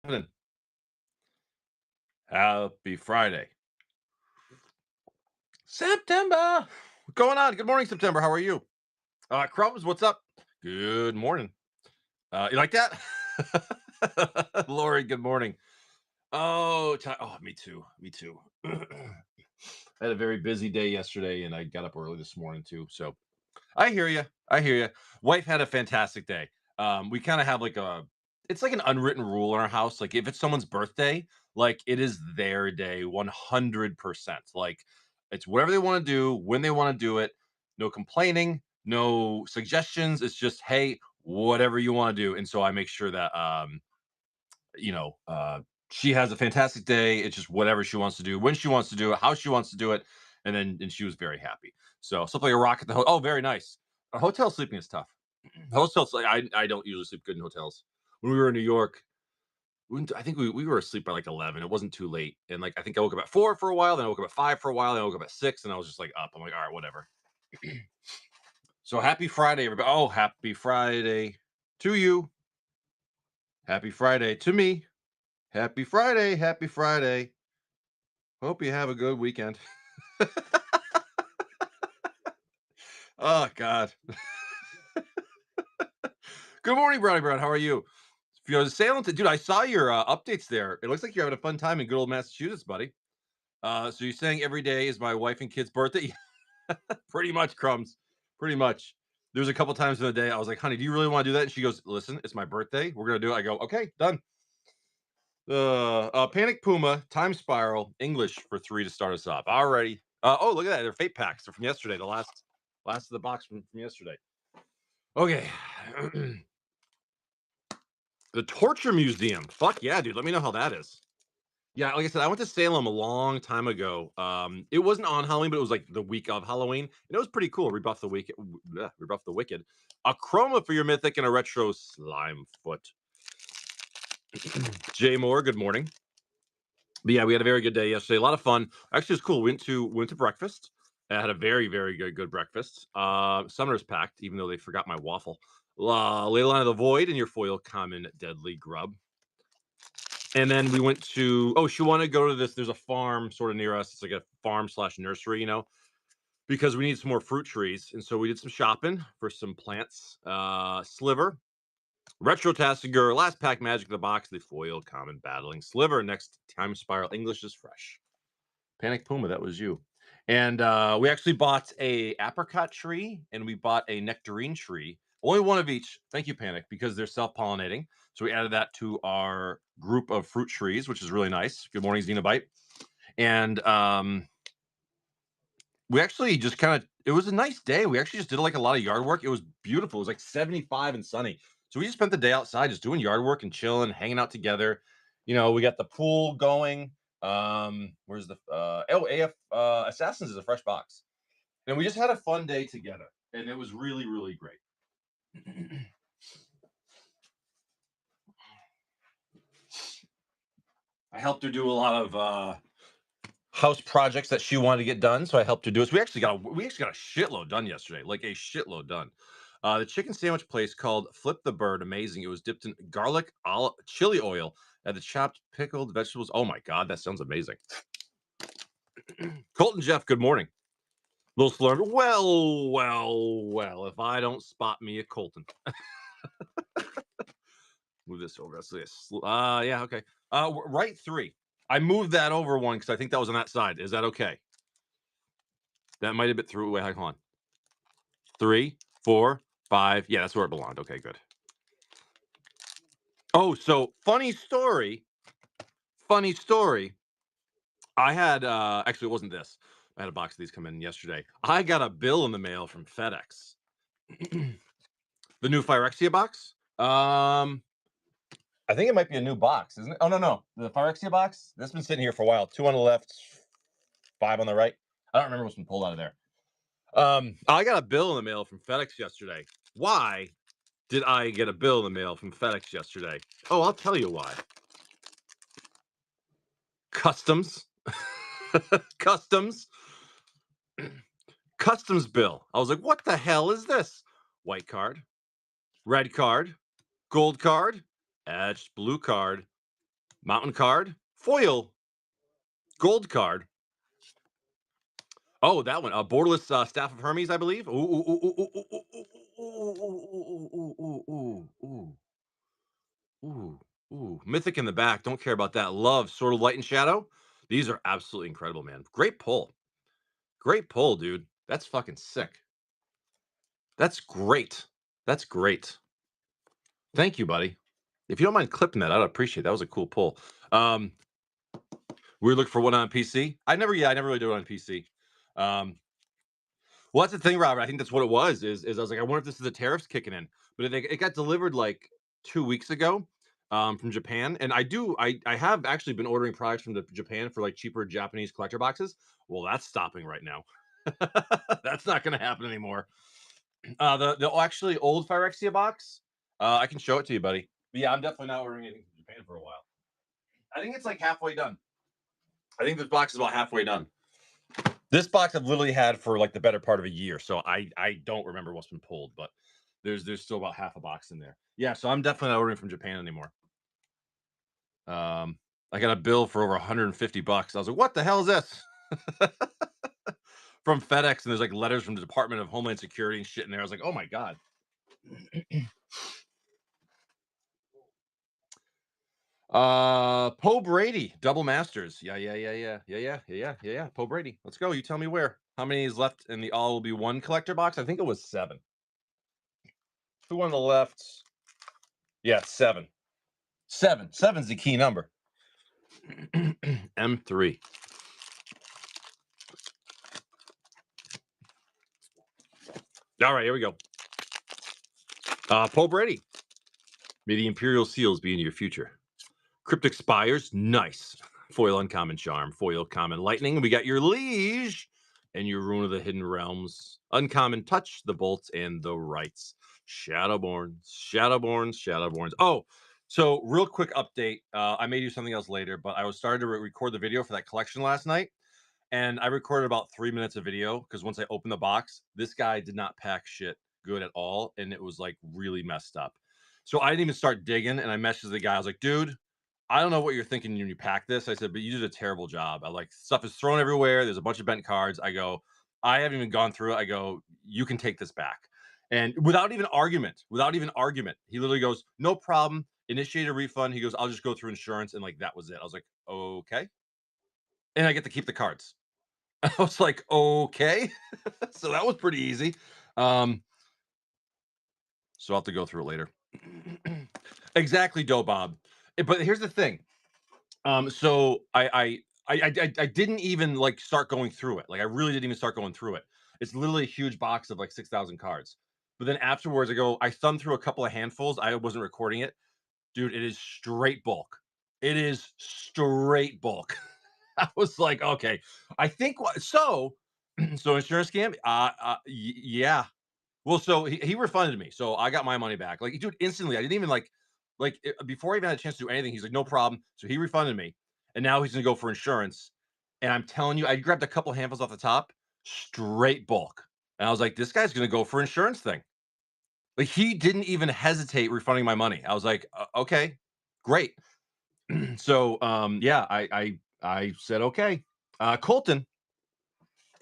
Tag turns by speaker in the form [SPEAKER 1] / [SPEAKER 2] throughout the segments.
[SPEAKER 1] Happening? Happy Friday. September. What's going on? Good morning, September. How are you? Crumbs, what's up? Good morning. You like that? Lori, good morning. Oh, me too. Me too. I had a very busy day yesterday and I got up early this morning too. So I hear you. I hear you. Wife had a fantastic day. We kind of have it's like an unwritten rule in our house. Like if it's someone's birthday, like it is their day 100%. Like it's whatever they want to do, when they want to do it. No complaining, no suggestions. It's just, hey, whatever you want to do. And so I make sure that, you know, uh, she has a fantastic day. It's just whatever she wants to do, when she wants to do it, how she wants to do it. And she was very happy. So something like a rock at the oh, very nice. Hotel sleeping is tough. Hotels, like I don't usually sleep good in hotels. When we were in New York, I think we were asleep by like 11. It wasn't too late, and like I think I woke up at 4 for a while, then I woke up at 5 for a while, then I woke up at 6, and I was just like up. I'm like, all right, whatever. So happy Friday, everybody! Oh, happy Friday to you. Happy Friday to me. Happy Friday. Happy Friday. Hope you have a good weekend. Oh God. Good morning, Brownie Brown. How are you? If you're Salem, dude, I saw your updates there. It looks like you're having a fun time in good old Massachusetts, buddy. So you're saying every day is my wife and kid's birthday? Pretty much, crumbs. Pretty much. There's a couple times in the day I was like, honey, do you really want to do that? And she goes, listen, it's my birthday. We're gonna do it. I go, okay, done. Panic Puma, Time Spiral, English for 3 to start us off. Alrighty. Oh, look at that. They're fate packs. They're from yesterday. The last of the box from yesterday. Okay. The Torture Museum. Fuck yeah, dude. Let me know how that is. Yeah, like I said, I went to Salem a long time ago. It wasn't on Halloween, but it was like the week of Halloween, and it was pretty cool. Rebuff the Wicked, Rebuff the Wicked, a chroma for your mythic, and a retro slime foot. Jay Moore, good morning. But yeah, we had a very good day yesterday. A lot of fun. Actually, it was cool. Went to breakfast. I had a very good breakfast. Summer's packed, even though they forgot my waffle. Leyline of the Void and your foil common deadly grub. And then we went to she wanted to go to this. There's a farm sort of near us. It's like a farm slash nursery, because we need some more fruit trees. And so we did some shopping for some plants. Sliver, Retro Tassiger, last pack magic in the box, the foil common battling sliver. Next time spiral, English is fresh. Panic Puma, that was you. And we actually bought a apricot tree and we bought a nectarine tree. Only one of each. Thank you, Panic, because they're self-pollinating. So we added that to our group of fruit trees, which is really nice. Good morning, Xenobite. And we actually just kind of it was a nice day. We actually just did like a lot of yard work. It was beautiful. It was like 75 and sunny. So we just spent the day outside just doing yard work and chilling, hanging out together. We got the pool going. Where's the AF Assassins is a fresh box. And we just had a fun day together. And it was really great. I helped her do a lot of house projects that she wanted to get done, so I helped her do it. So we actually got a shitload done yesterday, like a shitload done. The chicken sandwich place called Flip the Bird, amazing. It was dipped in garlic chili oil and the chopped pickled vegetables. Oh my god, that sounds amazing. Colton Jeff, good morning. Little slurm. Well. If I don't spot me a Colton, move this over. Let's see this. Yeah, okay. Right 3. I moved that over one because I think that was on that side. Is that okay? That might have been through. Wait, hold on. 3, 4, 5. Yeah, that's where it belonged. Okay, good. Oh, so funny story. Funny story. I had actually it wasn't this. I had a box of these come in yesterday. I got a bill in the mail from FedEx. The new Phyrexia box. I think it might be a new box, isn't it? Oh no. The Phyrexia box. That's been sitting here for a while. 2 on the left, 5 on the right. I don't remember what's been pulled out of there. I got a bill in the mail from FedEx yesterday. Why did I get a bill in the mail from FedEx yesterday? Oh, I'll tell you why. Customs. Customs. Customs bill. I was like, what the hell is this? White card, red card, gold card, etched blue card, Mountain card, foil, gold card. Oh, that one. Borderless Staff of Hermes, I believe. Ooh, ooh, ooh, ooh, ooh, ooh, ooh, ooh, ooh, ooh, ooh, ooh, ooh, ooh. Mythic in the back. Don't care about that. Love, Sword of Light and Shadow. These are absolutely incredible, man. Great pull. Great pull, dude. That's fucking sick. That's great. That's great. Thank you, buddy. If you don't mind clipping that, I'd appreciate it. That was a cool pull. Um, we were looking for one on PC. I never really do it on PC. Um, well, that's the thing, Robert. I think that's what it was. Is I was like, I wonder if this is the tariffs kicking in, but it got delivered like 2 weeks ago from Japan, and I have actually been ordering products from Japan for like cheaper Japanese collector boxes. Well, that's stopping right now. That's not going to happen anymore. The actually old Phyrexia box, I can show it to you, buddy. But yeah, I'm definitely not ordering anything from Japan for a while. I think it's like halfway done. I think this box is about halfway done. This box I've literally had for like the better part of a year, so I don't remember what's been pulled, but there's still about half a box in there. Yeah, so I'm definitely not ordering from Japan anymore. I got a bill for over 150 bucks. I was like, what the hell is this? From FedEx, and there's like letters from the Department of Homeland Security and shit in there. I was like, oh my god. Poe Brady, double masters. Yeah. Poe Brady. Let's go. You tell me where. How many is left in the all will be one collector box? I think it was 7. Who on the left? Yeah, 7. 7. 7's the key number. M3. All right, here we go. Poe Brady. May the Imperial Seals be in your future. Cryptic Spires. Nice. Foil Uncommon Charm. Foil Common Lightning. We got your Liege and your Rune of the Hidden Realms. Uncommon Touch, the Bolts, and the Rights. Shadowborns. Oh, so real quick update. I may do something else later, but I was starting to record the video for that collection last night. And I recorded about 3 minutes of video because once I opened the box, this guy did not pack shit good at all. And it was like really messed up. So I didn't even start digging. And I messaged the guy. I was like, dude, I don't know what you're thinking when you pack this. I said, but you did a terrible job. I like stuff is thrown everywhere. There's a bunch of bent cards. I go, I haven't even gone through it. I go, you can take this back. And without even argument, he literally goes, no problem. Initiate a refund. He goes, I'll just go through insurance. And like that was it. I was like, okay. And I get to keep the cards. I was like, okay. So that was pretty easy. Um, so I'll have to go through it later. Exactly, Doe Bob. But here's the thing. So I didn't even like start going through it. Like I really didn't even start going through it. It's literally a huge box of like 6,000 cards. But then afterwards, I thumbed through a couple of handfuls. I wasn't recording it, dude. It is straight bulk. It is straight bulk. I was like, okay, I think so. So insurance scam. Yeah. Well, so he refunded me, so I got my money back. Like, dude, instantly. I didn't even before I even had a chance to do anything. He's like, no problem. So he refunded me, and now he's gonna go for insurance. And I'm telling you, I grabbed a couple handfuls off the top, straight bulk, and I was like, this guy's gonna go for insurance thing. Like he didn't even hesitate refunding my money. I was like, okay, great. So yeah, I said okay. Colton,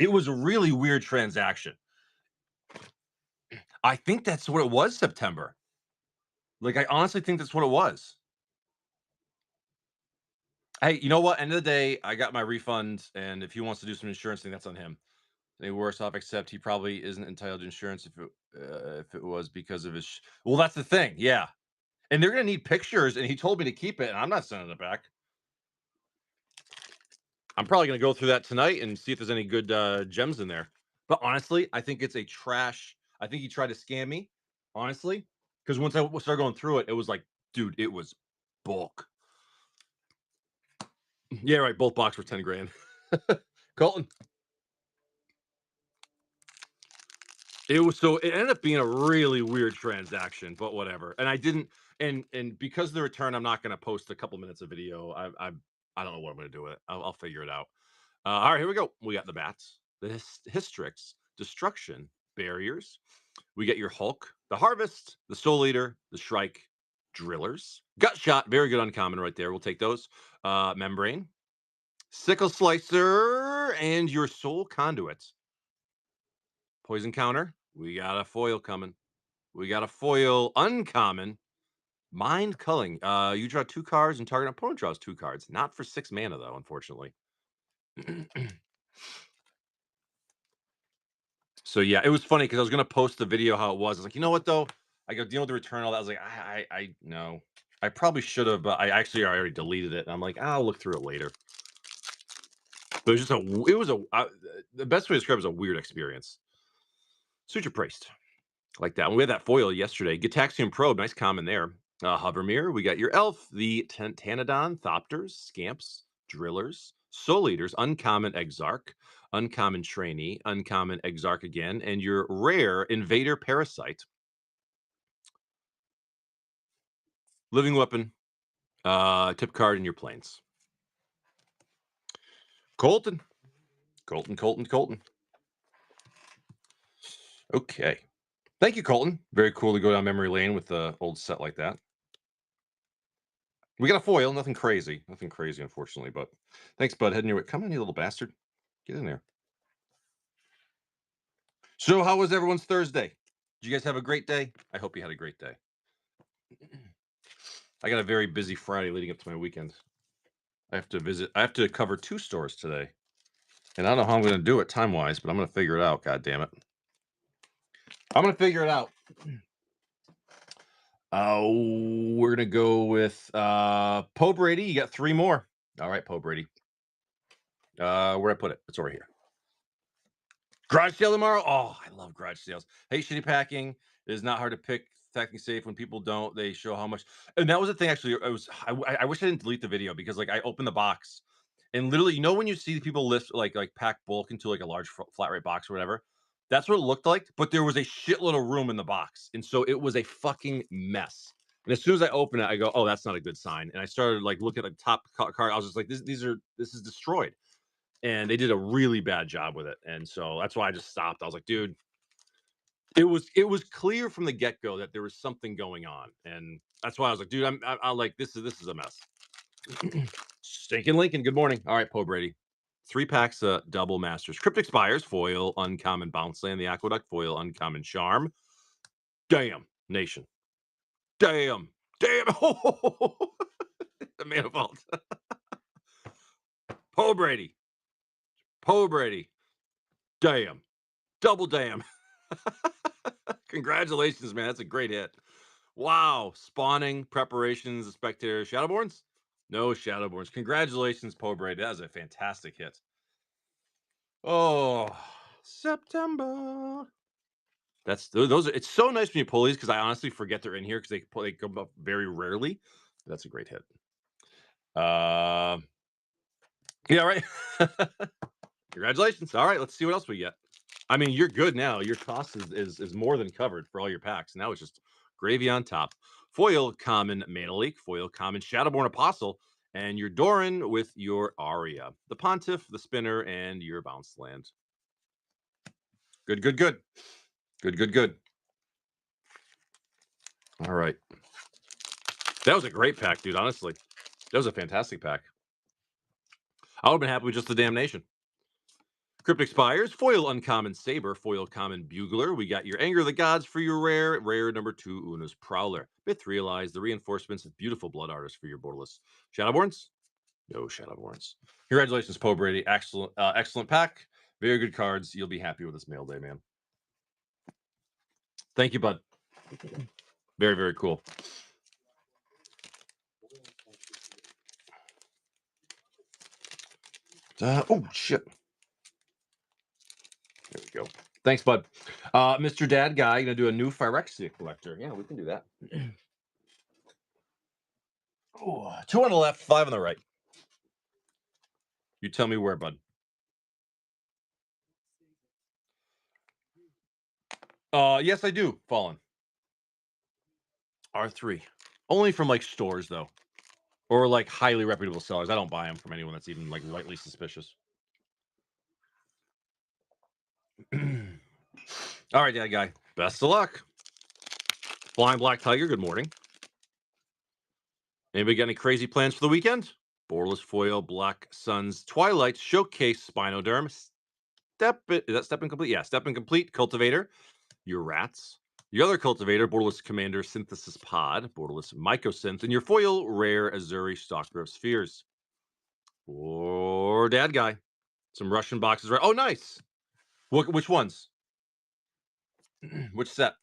[SPEAKER 1] it was a really weird transaction. I think that's what it was, September. Like, I honestly think that's what it was. Hey, you know what? End of the day, I got my refund, and if he wants to do some insurance thing, that's on him. Any worse off, except he probably isn't entitled to insurance if it was because of his. Well, that's the thing, yeah. And they're gonna need pictures, and he told me to keep it, and I'm not sending it back. I'm probably gonna go through that tonight and see if there's any good gems in there. But honestly, I think it's a trash. I think he tried to scam me, honestly, because once I started going through it, it was like, dude, it was bulk. Yeah, right. Both box for 10 grand. Colton. It ended up being a really weird transaction, but whatever. And I didn't and because of the return, I'm not gonna post a couple minutes of video. I don't know what I'm gonna do with it. I'll figure it out. All right, here we go. We got the bats, the Hystrix, destruction, barriers. We get your Hulk, the Harvest, the Soul Eater, the Shrike, Drillers, Gut Shot, very good uncommon right there. We'll take those. Membrane, Sickle Slicer, and your Soul Conduit. Poison Counter, we got a foil coming. We got a foil uncommon. Mind Culling. You draw 2 cards and target opponent draws 2 cards. Not for 6 mana though, unfortunately. So yeah, it was funny because I was gonna post the video how it was. I was like, you know what though? I go dealing with the return all that. I was like, I no. I probably should have, but I actually already deleted it. And I'm like, I'll look through it later. But it was just the best way to describe it was a weird experience. Suture Priest. Like that. And we had that foil yesterday. Gitaxian Probe, nice common there. Hovermere, we got your Elf, the Tanadon, Thopters, Scamps, Drillers, Soul Eaters, Uncommon Exarch, Uncommon Trainee, Uncommon Exarch again, and your rare Invader Parasite. Living Weapon, tip card in your planes. Colton. Colton. Okay. Thank you, Colton. Very cool to go down memory lane with the old set like that. We got a foil, nothing crazy, unfortunately. But thanks, bud. Heading your way. Come on, you little bastard. Get in there. So, how was everyone's Thursday? Did you guys have a great day? I hope you had a great day. I got a very busy Friday leading up to my weekend. I have to cover 2 stores today. And I don't know how I'm going to do it time-wise, but I'm going to figure it out, god damn it. I'm going to figure it out. We're going to go with Poe Brady. You got 3 more. All right, Poe Brady. Where'd I put it? It's over here. Garage sale tomorrow. Oh, I love garage sales. Hey, shitty packing. It is not hard to pick packing safe when people don't. They show how much. And that was the thing. Actually, I wish I didn't delete the video because like I opened the box, and literally, you know, when you see people lift like pack bulk into like a large flat rate box or whatever, that's what it looked like. But there was a shitload of room in the box, and so it was a fucking mess. And as soon as I open it, I go, "Oh, that's not a good sign." And I started like looking at the top card. I was just like, "This is destroyed." And they did a really bad job with it, and so that's why I just stopped. I was like, dude, it was clear from the get-go that there was something going on, and that's why I was like, dude, I'm like, this is a mess. Stinking Lincoln, good morning. All right, Poe Brady, 3 packs, double masters, Cryptic Spires, foil, uncommon Bounce Land, the Aqueduct, foil, uncommon Charm. Damn, Nation. Damn. The Manifold. Poe Brady. Damn. Double damn. Congratulations, man. That's a great hit. Wow. Spawning, preparations, spectator, Shadowborns? No Shadowborns. Congratulations, Poe Brady. That was a fantastic hit. Oh, September. Those are, it's so nice when you pull these because I honestly forget they're in here because they come up very rarely. That's a great hit. Yeah, right. Congratulations. All right, let's see what else we get. I mean, you're good now. Your cost is more than covered for all your packs. Now it's just gravy on top. Foil common Mana Leak, foil common Shadowborn Apostle, and your Doran with your Aria, the Pontiff, the Spinner, and your Bounce Land. Good. All right. That was a great pack, dude. Honestly, that was a fantastic pack. I would have been happy with just the Damnation. Cryptic Spires, foil uncommon Saber, foil common Bugler. We got your Anger of the Gods for your rare number 2, Una's Prowler. Bith Realize, the reinforcements of beautiful Blood Artist for your borderless. Shadowborns? No Shadowborns. Congratulations, Poe Brady. Excellent pack. Very good cards. You'll be happy with this mail day, man. Thank you, bud. Very cool. Oh, shit. There we go. Thanks, bud. Mr. Dad Guy, gonna do a new Phyrexia collector. Yeah, we can do that. Oh, 2 on the left, 5 on the right. You tell me where, bud. Yes, I do. Fallen. R3. Only from like stores though. Or like highly reputable sellers. I don't buy them from anyone that's even like lightly suspicious. All right, Dad Guy. Best of luck. Flying Black Tiger, good morning. Anybody got any crazy plans for the weekend? Borderless foil, Black Suns, Twilight, Showcase, Spinoderm, is that Step Incomplete? Yeah, Step Incomplete, Cultivator, your rats, your other cultivator, Borderless Commander, Synthesis Pod, Borderless Mycosynth, and your foil, Rare Azuri Stalker of Spheres. Or Dad Guy. Some Russian boxes, right? Oh, nice. Which ones? Which set?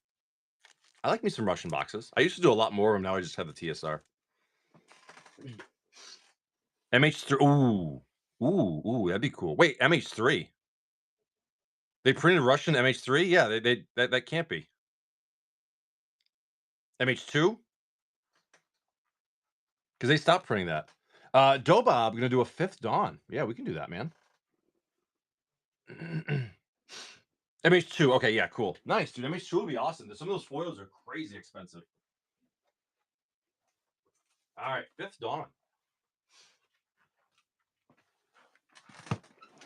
[SPEAKER 1] I like me some Russian boxes. I used to do a lot more of them. Now I just have the TSR. MH3. Ooh, that'd be cool. Wait, MH3. They printed Russian MH3? Yeah, that can't be. MH2? Because they stopped printing that. Dobob gonna do a 5th Dawn. Yeah, we can do that, man. MH2. Okay, yeah, cool. Nice, dude. MH2 would be awesome. Some of those foils are crazy expensive. All right, 5th Dawn.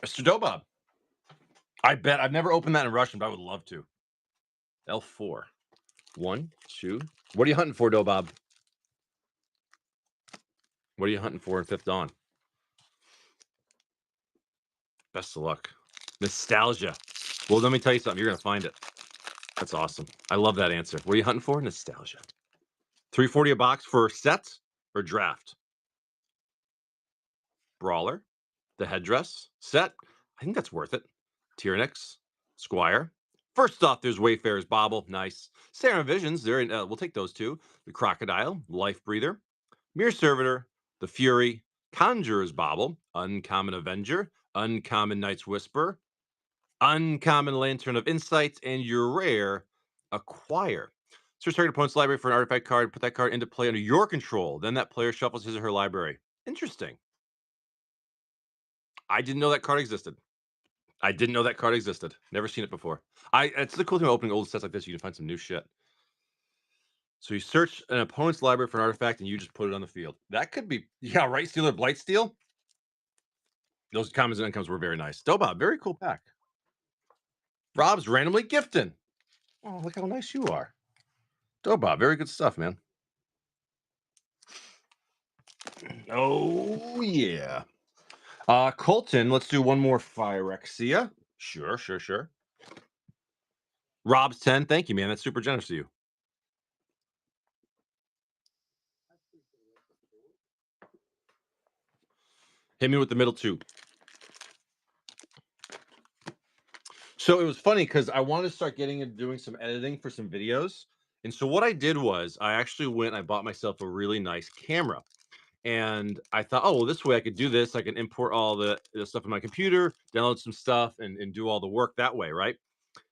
[SPEAKER 1] Mr. Dobob. I bet I've never opened that in Russian, but I would love to. L4. 1, 2. What are you hunting for, Dobob? What are you hunting for in 5th Dawn? Best of luck. Nostalgia. Well, let me tell you something. You're going to find it. That's awesome. I love that answer. What are you hunting for? Nostalgia. $3.40 a box for sets or draft? Brawler. The headdress. Set. I think that's worth it. Tyrannix. Squire. First off, there's Wayfarer's Bauble. Nice. Sarah Visions. We'll take those two. The Crocodile. Life Breather. Mirror Servitor. The Fury. Conjurer's Bauble. Uncommon Avenger. Uncommon Knight's Whisper. Uncommon Lantern of Insights, and your rare Acquire. Search target opponent's library for an artifact card. Put that card into play under your control. Then that player shuffles his or her library. Interesting. I didn't know that card existed. Never seen it before. It's the cool thing about opening old sets like this. You can find some new shit. So you search an opponent's library for an artifact, and you just put it on the field. That could be, yeah, right. Stealer, Blightsteel. Those commons and incomes were very nice. Dobob, very cool pack. Rob's randomly gifting. Oh, look how nice you are. Dobob, very good stuff, man. Oh, yeah. Colton, let's do one more Phyrexia. Sure. Rob's 10. Thank you, man. That's super generous of you. Hit me with the middle two. So it was funny because I wanted to start getting into doing some editing for some videos. And so what I did was I actually went and I bought myself a really nice camera. And I thought, oh, well, this way I could do this. I can import all the stuff in my computer, download some stuff, and do all the work that way, right?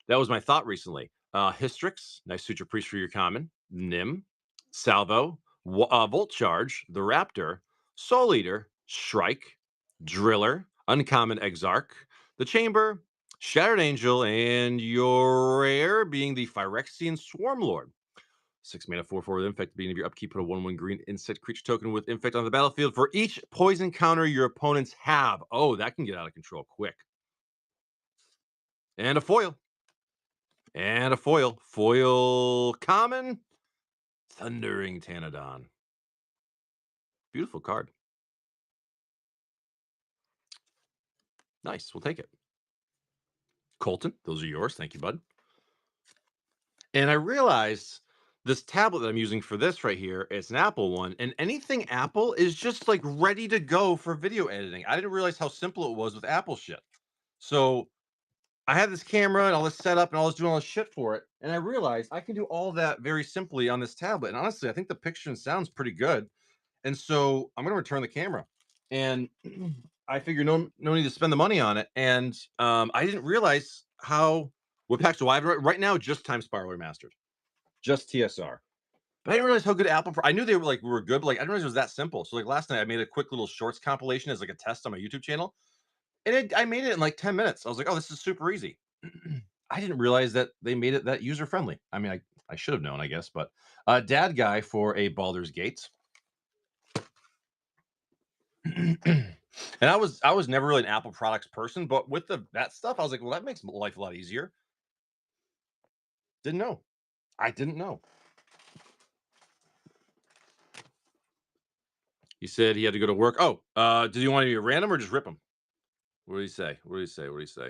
[SPEAKER 1] That was my thought recently. Hystrix, nice Suture Priest for your common. Nim, Salvo, Volt Charge, the Raptor, Soul Eater, Shrike, Driller, Uncommon Exarch, the Chamber, Shattered Angel, and your rare being the Phyrexian Swarmlord. 6 mana, 4/4 with Infect. At the beginning of your upkeep, put a 1/1 green insect creature token with Infect on the battlefield for each poison counter your opponents have. Oh, that can get out of control quick. And a foil. Foil common. Thundering Tanadon. Beautiful card. Nice. We'll take it. Colton, those are yours. Thank you, bud. And I realized this tablet that I'm using for this right here, it's an Apple one, and anything Apple is just like ready to go for video editing. I didn't realize how simple it was with Apple shit. So I had this camera and all this setup and I was doing all this shit for it. And I realized I can do all that very simply on this tablet. And honestly, I think the picture and sound's pretty good. And so I'm going to return the camera. And I figure no need to spend the money on it. And I didn't realize what packs do I have right now? Just Time Spiral Remastered, just TSR. But I didn't realize how good Apple. I knew they were good, but I didn't realize it was that simple. So last night I made a quick little shorts compilation as a test on my YouTube channel, and I made it in 10 minutes. I was like, oh, this is super easy. I didn't realize that they made it that user friendly. I mean, I should have known, I guess. But Dad Guy for a Baldur's Gate. And I was never really an Apple products person, but with that stuff, I was like, well, that makes life a lot easier. Didn't know. I didn't know. He said he had to go to work. Oh, did you want to be random or just rip him? What did he say? What did he say? What did he say?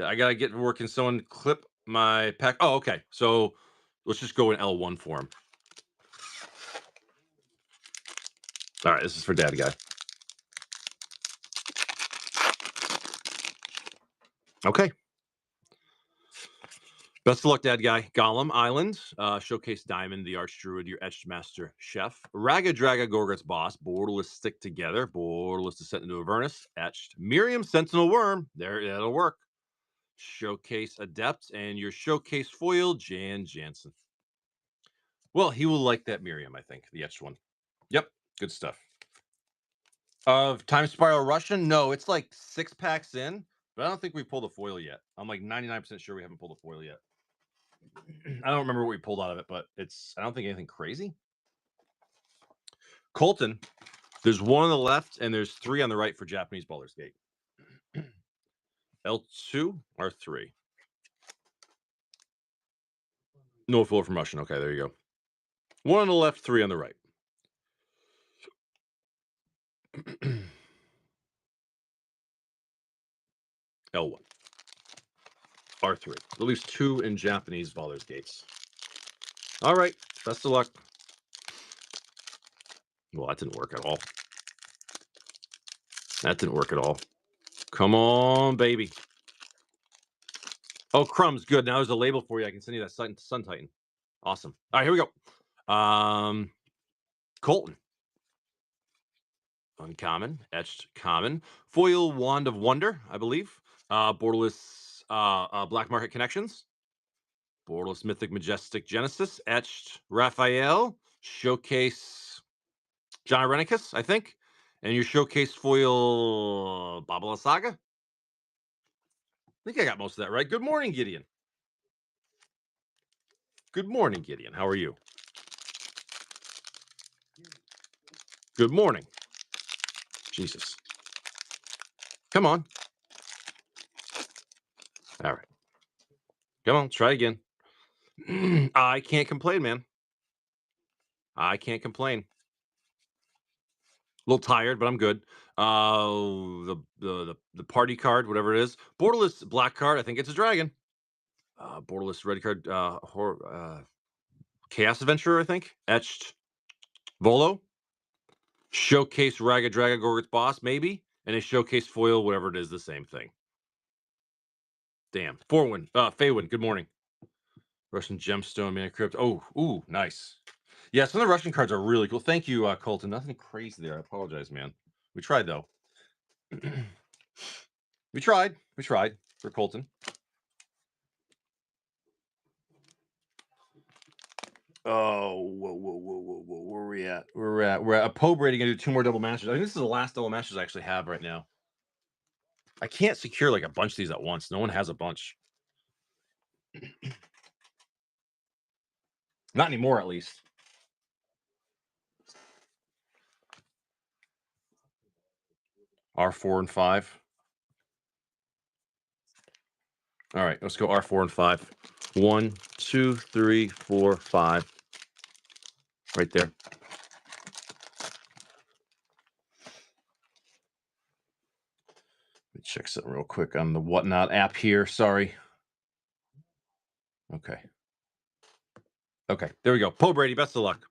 [SPEAKER 1] I gotta get to work. Can someone clip my pack? Oh, okay. So let's just go in L1 for him. All right, this is for Dad Guy. Okay. Best of luck, Dad Guy. Gollum Island, Showcase Diamond, the Arch Druid, your Etched Master Chef. Raga Draga Gorgot's Boss, Borderless Stick Together, Borderless Descent into Avernus, Etched. Miriam Sentinel Worm, there, that'll work. Showcase Adept, and your Showcase Foil, Jan Jansen. Well, he will like that Miriam, I think, the Etched one. Yep, good stuff. Of Time Spiral Russian? No, it's like 6 packs in, but I don't think we pulled a foil yet. I'm like 99% sure we haven't pulled a foil yet. I don't remember what we pulled out of it, but I don't think anything crazy. Colton, there's 1 on the left and there's 3 on the right for Japanese Baldur's Gate. L2 or 3? No foil from Russian. Okay, there you go. 1 on the left, 3 on the right. L1. R3. At least 2 in Japanese Baldur's Gates. All right. Best of luck. Well, that didn't work at all. That didn't work at all. Come on, baby. Oh, crumbs. Good. Now there's a label for you. I can send you that Sun Titan. Awesome. All right, here we go. Colton. Uncommon. Etched common. Foil Wand of Wonder, I believe. Borderless Black Market Connections. Borderless Mythic Majestic Genesis. Etched Raphael. Showcase John Irenicus, I think. And your Showcase Foil Babala Saga. I think I got most of that right. Good morning, Gideon. Good morning, Gideon. How are you? Good morning. Jesus. Come on. All right. Come on, try again. I can't complain, man. I can't complain. A little tired, but I'm good. The party card, whatever it is. Borderless black card. I think it's a dragon. Borderless red card. Chaos Adventurer, I think. Etched Volo. Showcase Raga Draga Gorgot's Boss, maybe. And a Showcase Foil, whatever it is, the same thing. Damn. Forwin. Faywin, good morning. Russian Gemstone, Mana Crypt. Oh, ooh, nice. Yeah, some of the Russian cards are really cool. Thank you, Colton. Nothing crazy there. I apologize, man. We tried, though. We tried for Colton. Oh, whoa. Where are we at? We're at a Poe Brady gonna do 2 more double masters. I think this is the last double masters I actually have right now. I can't secure like a bunch of these at once. No one has a bunch. Not anymore, at least. R4 and 5. All right, let's go R4 and 5. 1, 2, 3, 4, 5. Right there. Let me check something real quick on the Whatnot app here. Sorry. Okay. Okay, there we go. Poe Brady, best of luck.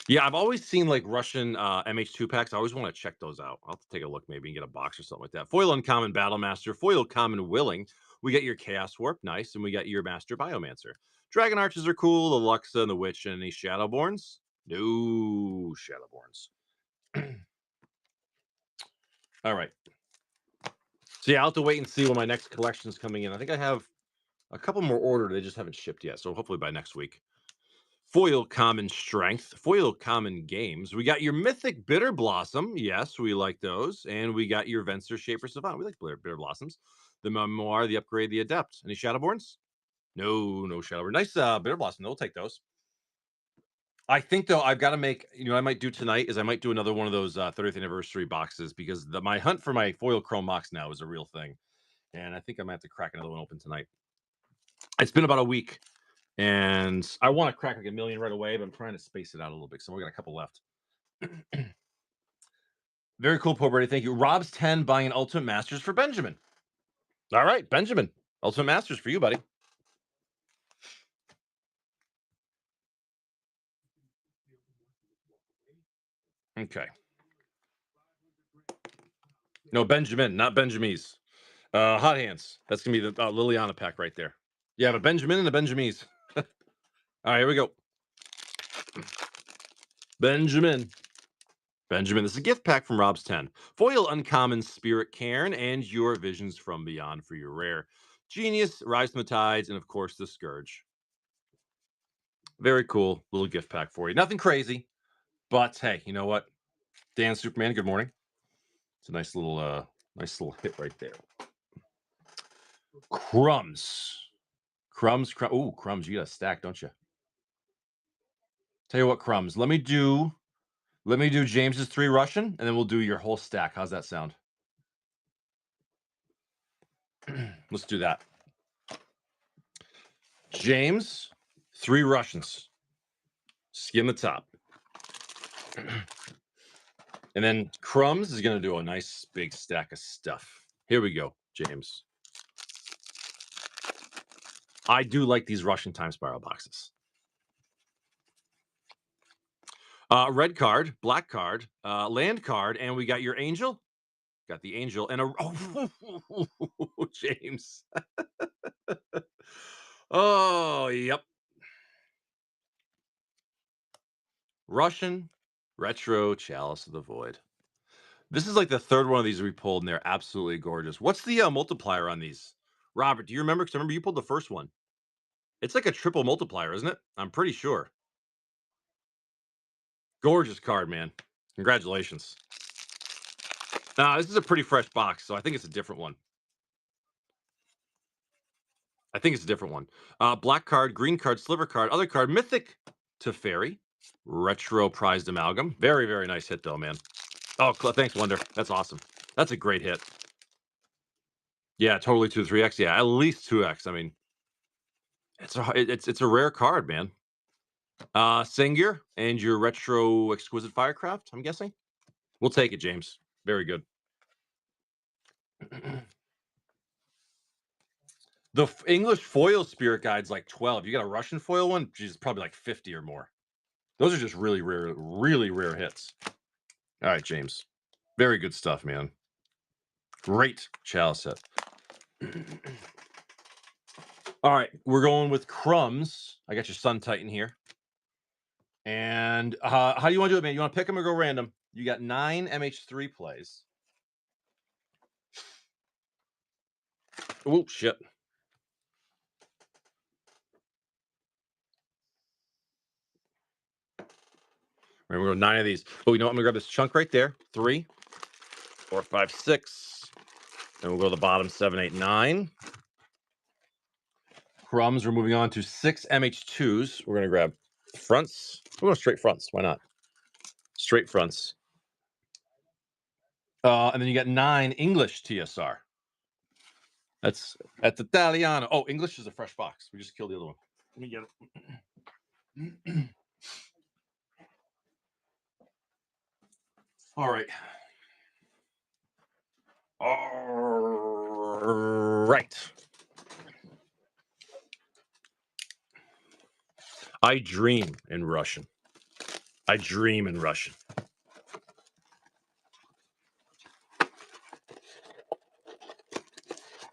[SPEAKER 1] Yeah, I've always seen like Russian MH2 packs. I always want to check those out. I'll have to take a look, maybe and get a box or something like that. Foil Uncommon Battlemaster, Foil Common Willing. We got your Chaos Warp, nice, and we got your Master Biomancer. Dragon Arches are cool. The Luxa and the Witch and any Shadowborns. No Shadowborns. All right. So yeah, I'll have to wait and see when my next collection is coming in. I think I have a couple more ordered. They just haven't shipped yet. So hopefully by next week. Foil Common Strength, Foil Common Games. We got your Mythic Bitter Blossom. Yes, we like those. And we got your Venser Shaper Savant. We like Bitter Blossoms. The Memoir, the Upgrade, the Adept. Any Shadowborns? No Shadowborn. Nice Bitter Blossom. They'll take those. I think, though, I've got to make, I might do tonight is I might do another one of those 30th anniversary boxes because my hunt for my foil chrome box now is a real thing. And I think I might have to crack another one open tonight. It's been about a week. And I want to crack like a million right away, but I'm trying to space it out a little bit. So we got a couple left. Very cool, Poe Brady. Thank you. Rob's 10 buying an Ultimate Masters for Benjamin. All right, Benjamin. Ultimate Masters for you, buddy. Okay. No, Benjamin, not Benjamise. Hot Hands. That's going to be the Liliana pack right there. You have a Benjamin and a Benjamise. All right, here we go. Benjamin. Benjamin, this is a gift pack from Rob's 10. Foil Uncommon Spirit Cairn and your Visions from Beyond for your rare. Genius, Rise from the Tides, and of course, the Scourge. Very cool little gift pack for you. Nothing crazy, but hey, you know what? Dan Superman, good morning. It's a nice little hit right there. Crumbs. Ooh, Crumbs, you got a stack, don't you? Tell you what, Crumbs, let me do James's 3 Russian, and then we'll do your whole stack. How's that sound? Let's do that. James, 3 Russians. Skim the top. And then Crumbs is going to do a nice big stack of stuff. Here we go, James. I do like these Russian Time Spiral boxes. Red card, black card, land card, and we got your angel. Got the angel and a James. Oh, yep. Russian Retro Chalice of the Void. This is like the 3rd one of these we pulled, and they're absolutely gorgeous. What's the multiplier on these? Robert, do you remember? Because I remember you pulled the first one. It's like a triple multiplier, isn't it? I'm pretty sure. Gorgeous card, man. Congratulations. This is a pretty fresh box, so I think it's a different one. Black card, green card, sliver card, other card, Mythic Teferi, Retro Prized Amalgam. Very, very nice hit, though, man. Oh, thanks, Wonder. That's awesome. That's a great hit. Yeah, totally 2 3x. Yeah, at least 2x. I mean, it's a rare card, man. Sengir and your Retro Exquisite Firecraft, I'm guessing. We'll take it, James. Very good. The English foil spirit guide's like 12. You got a Russian foil one, which is probably like 50 or more. Those are just really rare hits. All right, James. Very good stuff, man. Great chalice set. All right, we're going with Crumbs. I got your Sun Titan here. And how do you want to do it, man? You want to pick them or go random? You got 9 MH3 plays. Oh, shit. We're going to go 9 of these. Oh, you know what? I'm going to grab this chunk right there. 3, 4, 5, 6. And we'll go to the bottom 7, 8, 9. Crumbs, we're moving on to 6 MH2s. We're going to grab fronts. We're going straight fronts. Why not? Straight fronts. And then you got 9 English TSR. That's Italiano. Oh, English is a fresh box. We just killed the other one. Let me get it. All right. All right. I dream in Russian. I dream in Russian.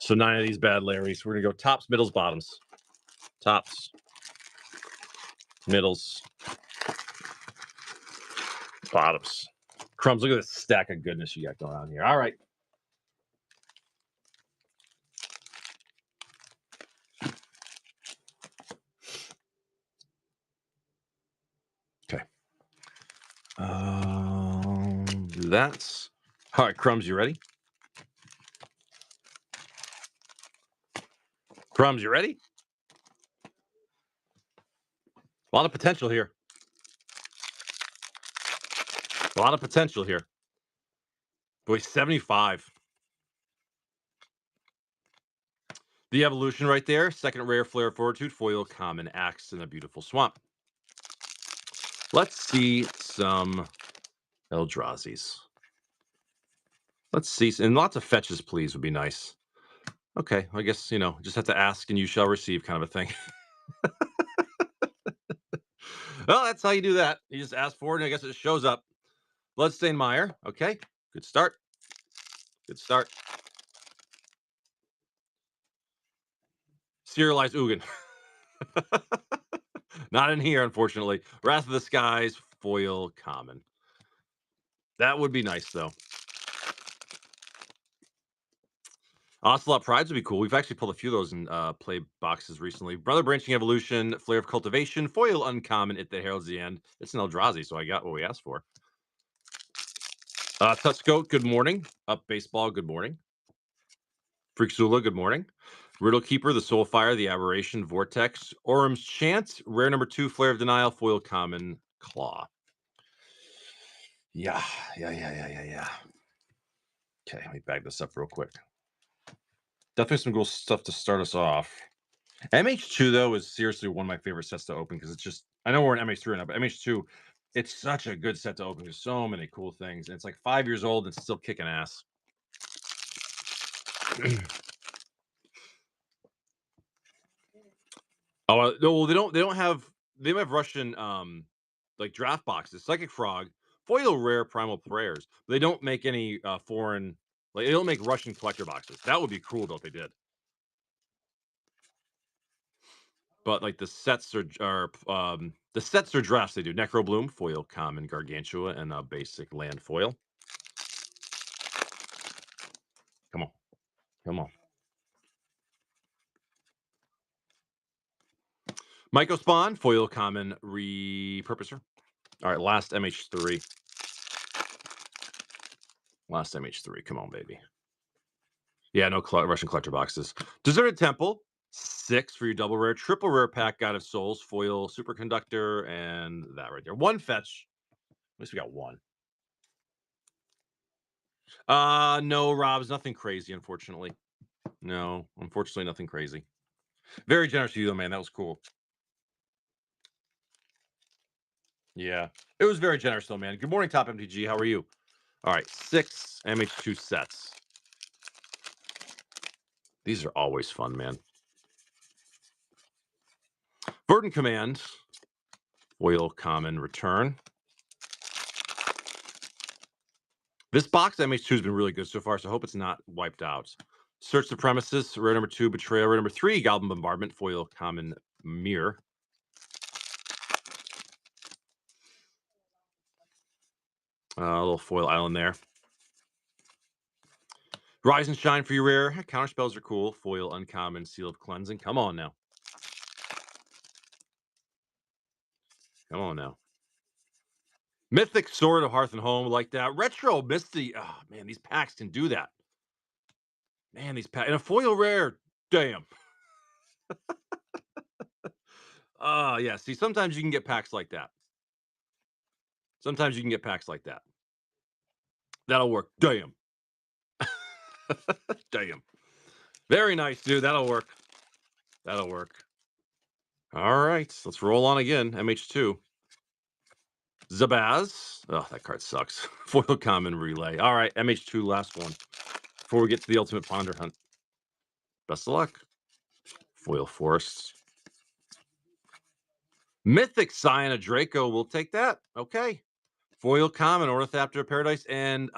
[SPEAKER 1] So 9 of these bad Larrys. We're going to go tops, middles, bottoms. Tops, middles, bottoms. Crumbs, look at this stack of goodness you got going on here. All right. Okay. That's... All right, Crumbs, you ready? Crumbs, you ready? A lot of potential here. A lot of potential here. Boy, 75. The evolution right there. Second rare Flare of Fortitude, foil common Axe in a Beautiful Swamp. Let's see some Eldrazi's. Let's see. And lots of fetches, please, would be nice. Okay, I guess, just have to ask and you shall receive kind of a thing. Well, that's how you do that. You just ask for it, and I guess it shows up. Bloodstained Mire. Okay, good start. Good start. Serialized Ugin. Not in here, unfortunately. Wrath of the Skies, foil common. That would be nice, though. Ocelot Prides would be cool. We've actually pulled a few of those in play boxes recently. Brother Branching Evolution, Flare of Cultivation, foil uncommon. It that heralds the end. It's an Eldrazi, so I got what we asked for. Tutscoat, good morning. Up Baseball, good morning. Freaksula, good morning. Riddle Keeper, the Soulfire, the Aberration, Vortex, Orum's Chant, rare number 2, Flare of Denial, foil common, Claw. Yeah. Okay, let me bag this up real quick. Definitely some cool stuff to start us off. MH2, though, is seriously one of my favorite sets to open because it's just, I know we're in MH3 right now, but MH2, it's such a good set to open. There's so many cool things. And it's like 5 years old and still kicking ass. Oh no, they don't have Russian like draft boxes. Psychic Frog, foil rare Primal Prayers. But they don't make any foreign, like they don't make Russian collector boxes. That would be cool though if they did. But like the sets are drafts they do. Necro Bloom, foil common Gargantua, and a basic land foil. Come on. Come on. Myco Spawn, foil common repurposer. All right, last MH3. Last MH3. Come on, baby. Yeah, no Russian collector boxes. Deserted Temple, 6 for your double rare. Triple rare pack, God of Souls, foil superconductor, and that right there. One fetch. At least we got one. No, Rob's nothing crazy, unfortunately. No, unfortunately, nothing crazy. Very generous to you, though, man. That was cool. Yeah, it was very generous, though, man. Good morning, Top MTG. How are you? All right, 6 MH2 sets. These are always fun, man. Verdant Command, foil common return. This box MH2 has been really good so far, so I hope it's not wiped out. Search the Premises, rare number 2, Betrayal, rare number 3, Goblin Bombardment, foil common Mirror. A little foil island there. Rise and Shine for your rare. Counter spells are cool. Foil uncommon, Seal of Cleansing. Come on now. Come on now. Mythic Sword of Hearth and Home, like that. Retro Misty. Oh, man, these packs can do that. Man, these packs. And a foil rare. Damn. Yeah. See, sometimes you can get packs like that. Sometimes you can get packs like that. That'll work. Damn. Damn. Very nice, dude. That'll work. That'll work. All right. Let's roll on again. MH2. Zabaz. Oh, that card sucks. Foil common relay. All right. MH2, last one. Before we get to the ultimate ponder hunt. Best of luck. Foil forests. Mythic Scion of Draco. We'll take that. Okay. Foil common, Ornithopter of Paradise, and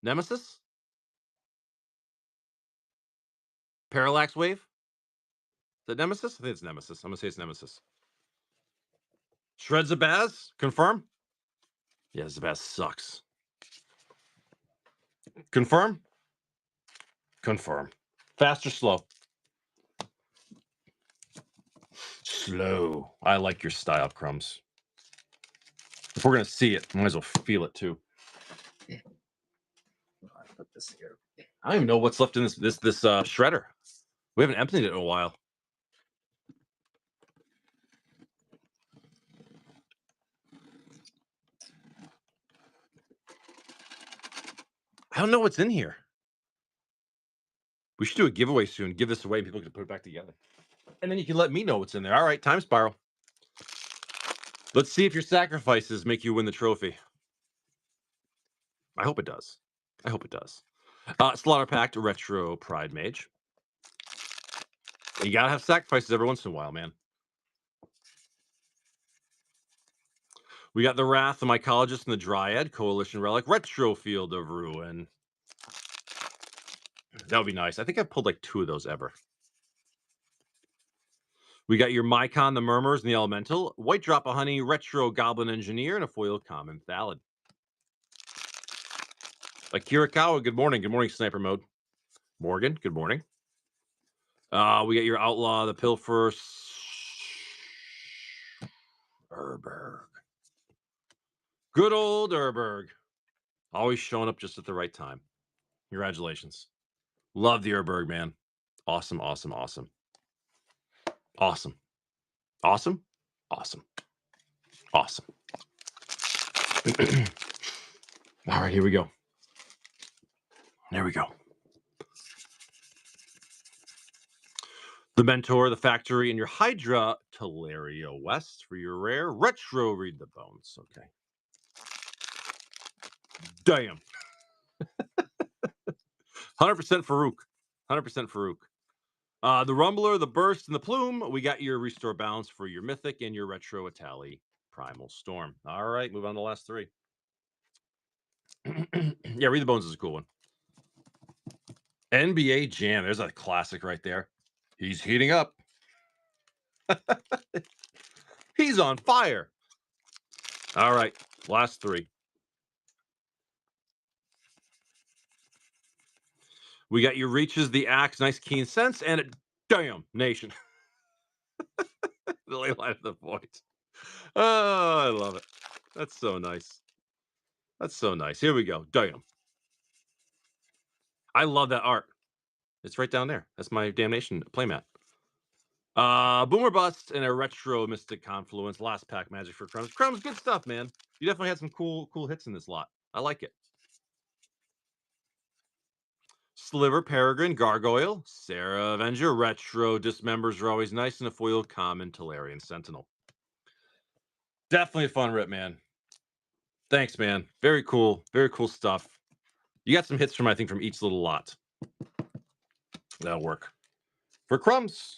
[SPEAKER 1] Nemesis? Parallax Wave? Is that Nemesis? I think it's Nemesis. I'm gonna say it's Nemesis. Shreds of Baz? Confirm? Yeah, Zabaz sucks. Confirm? Confirm. Fast or slow? Slow. I like your style, Crumbs. If we're gonna see it, might as well feel it too. Put this here. I don't even know what's left in this shredder. We haven't emptied it in a while. I don't know what's in here. We should do a giveaway soon. Give this away, and people can put it back together. And then you can let me know what's in there. All right, time spiral. Let's see if your sacrifices make you win the trophy. I hope it does. I hope it does. Slaughter Pact Retro Pride Mage. You gotta have sacrifices every once in a while, man. We got the Wrath, the Mycologist, and the Dryad Coalition Relic Retro Field of Ruin. That would be nice. I think I've pulled like 2 of those ever. We got your Mycon, the Murmurs, and the Elemental, White Drop of Honey, Retro Goblin Engineer, and a foil Common Thallid. Akira Kawa, good morning. Good morning, Sniper Mode. Morgan, good morning. We got your Outlaw, the Pilfer, Urberg. Good old Urberg. Always showing up just at the right time. Congratulations. Love the Urberg, man. Awesome, awesome, awesome. Awesome. Awesome. Awesome. Awesome. All right, here we go. There we go. The Mentor, the Factory, and your Hydra Teleria West for your rare. Retro Read the Bones. Okay. Damn. 100% Farouk. 100% Farouk. The Rumbler, the Burst, and the Plume. We got your Restore Balance for your Mythic and your Retro Itali Primal Storm. All right, move on to the last 3. Yeah, Read the Bones is a cool one. NBA Jam. There's a classic right there. He's heating up. He's on fire. All right, last 3. We got your Reaches, the Axe, Nice Keen Sense, and damn Nation. The Ley Line of the Void. Oh, I love it. That's so nice. That's so nice. Here we go. Damn. I love that art. It's right down there. That's my Damnation playmat. Boomer Bust and a Retro Mystic Confluence. Last pack Magic for Crumbs. Crumbs, good stuff, man. You definitely had some cool hits in this lot. I like it. Sliver, Peregrine, Gargoyle, Sarah Avenger, Retro Dismembers are always nice, and a foil Common Talarian Sentinel. Definitely a fun rip, man. Thanks, man. Very cool stuff. You got some hits from, I think, from each little lot. That'll work. For Crumbs.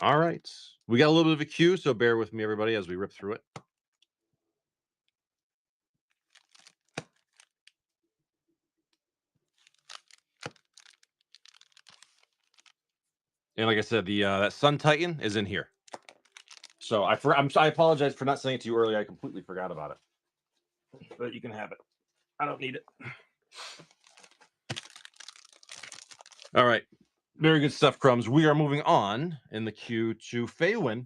[SPEAKER 1] All right. We got a little bit of a queue, so bear with me, everybody, as we rip through it. And like I said, the that Sun Titan is in here. So I apologize for not saying it to you earlier. I completely forgot about it. But you can have it. I don't need it. All right. Very good stuff, Crumbs. We are moving on in the queue to Faywin.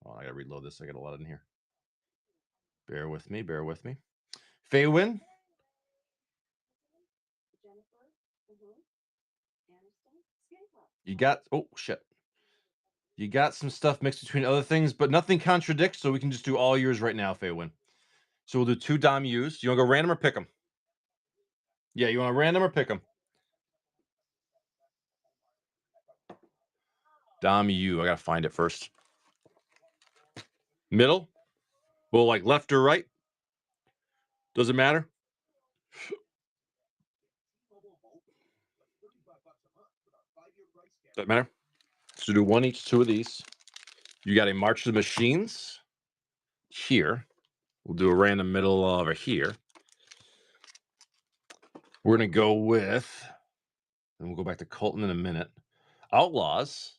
[SPEAKER 1] Oh, I gotta reload this. I got a lot in here. Bear with me. Faywin. You got, oh shit. You got some stuff mixed between other things, but nothing contradicts, so we can just do all yours right now, Faywin. So we'll do 2 Dom U's. You want to go random or pick them? Yeah, you want to random or pick them? Dom U. I gotta find it first. Middle? Well, like left or right? Does it matter? Doesn't matter. So do 1 each, 2 of these. You got a March of the Machines here. We'll do a random middle over here. We're gonna go with, and we'll go back to Colton in a minute. Outlaws.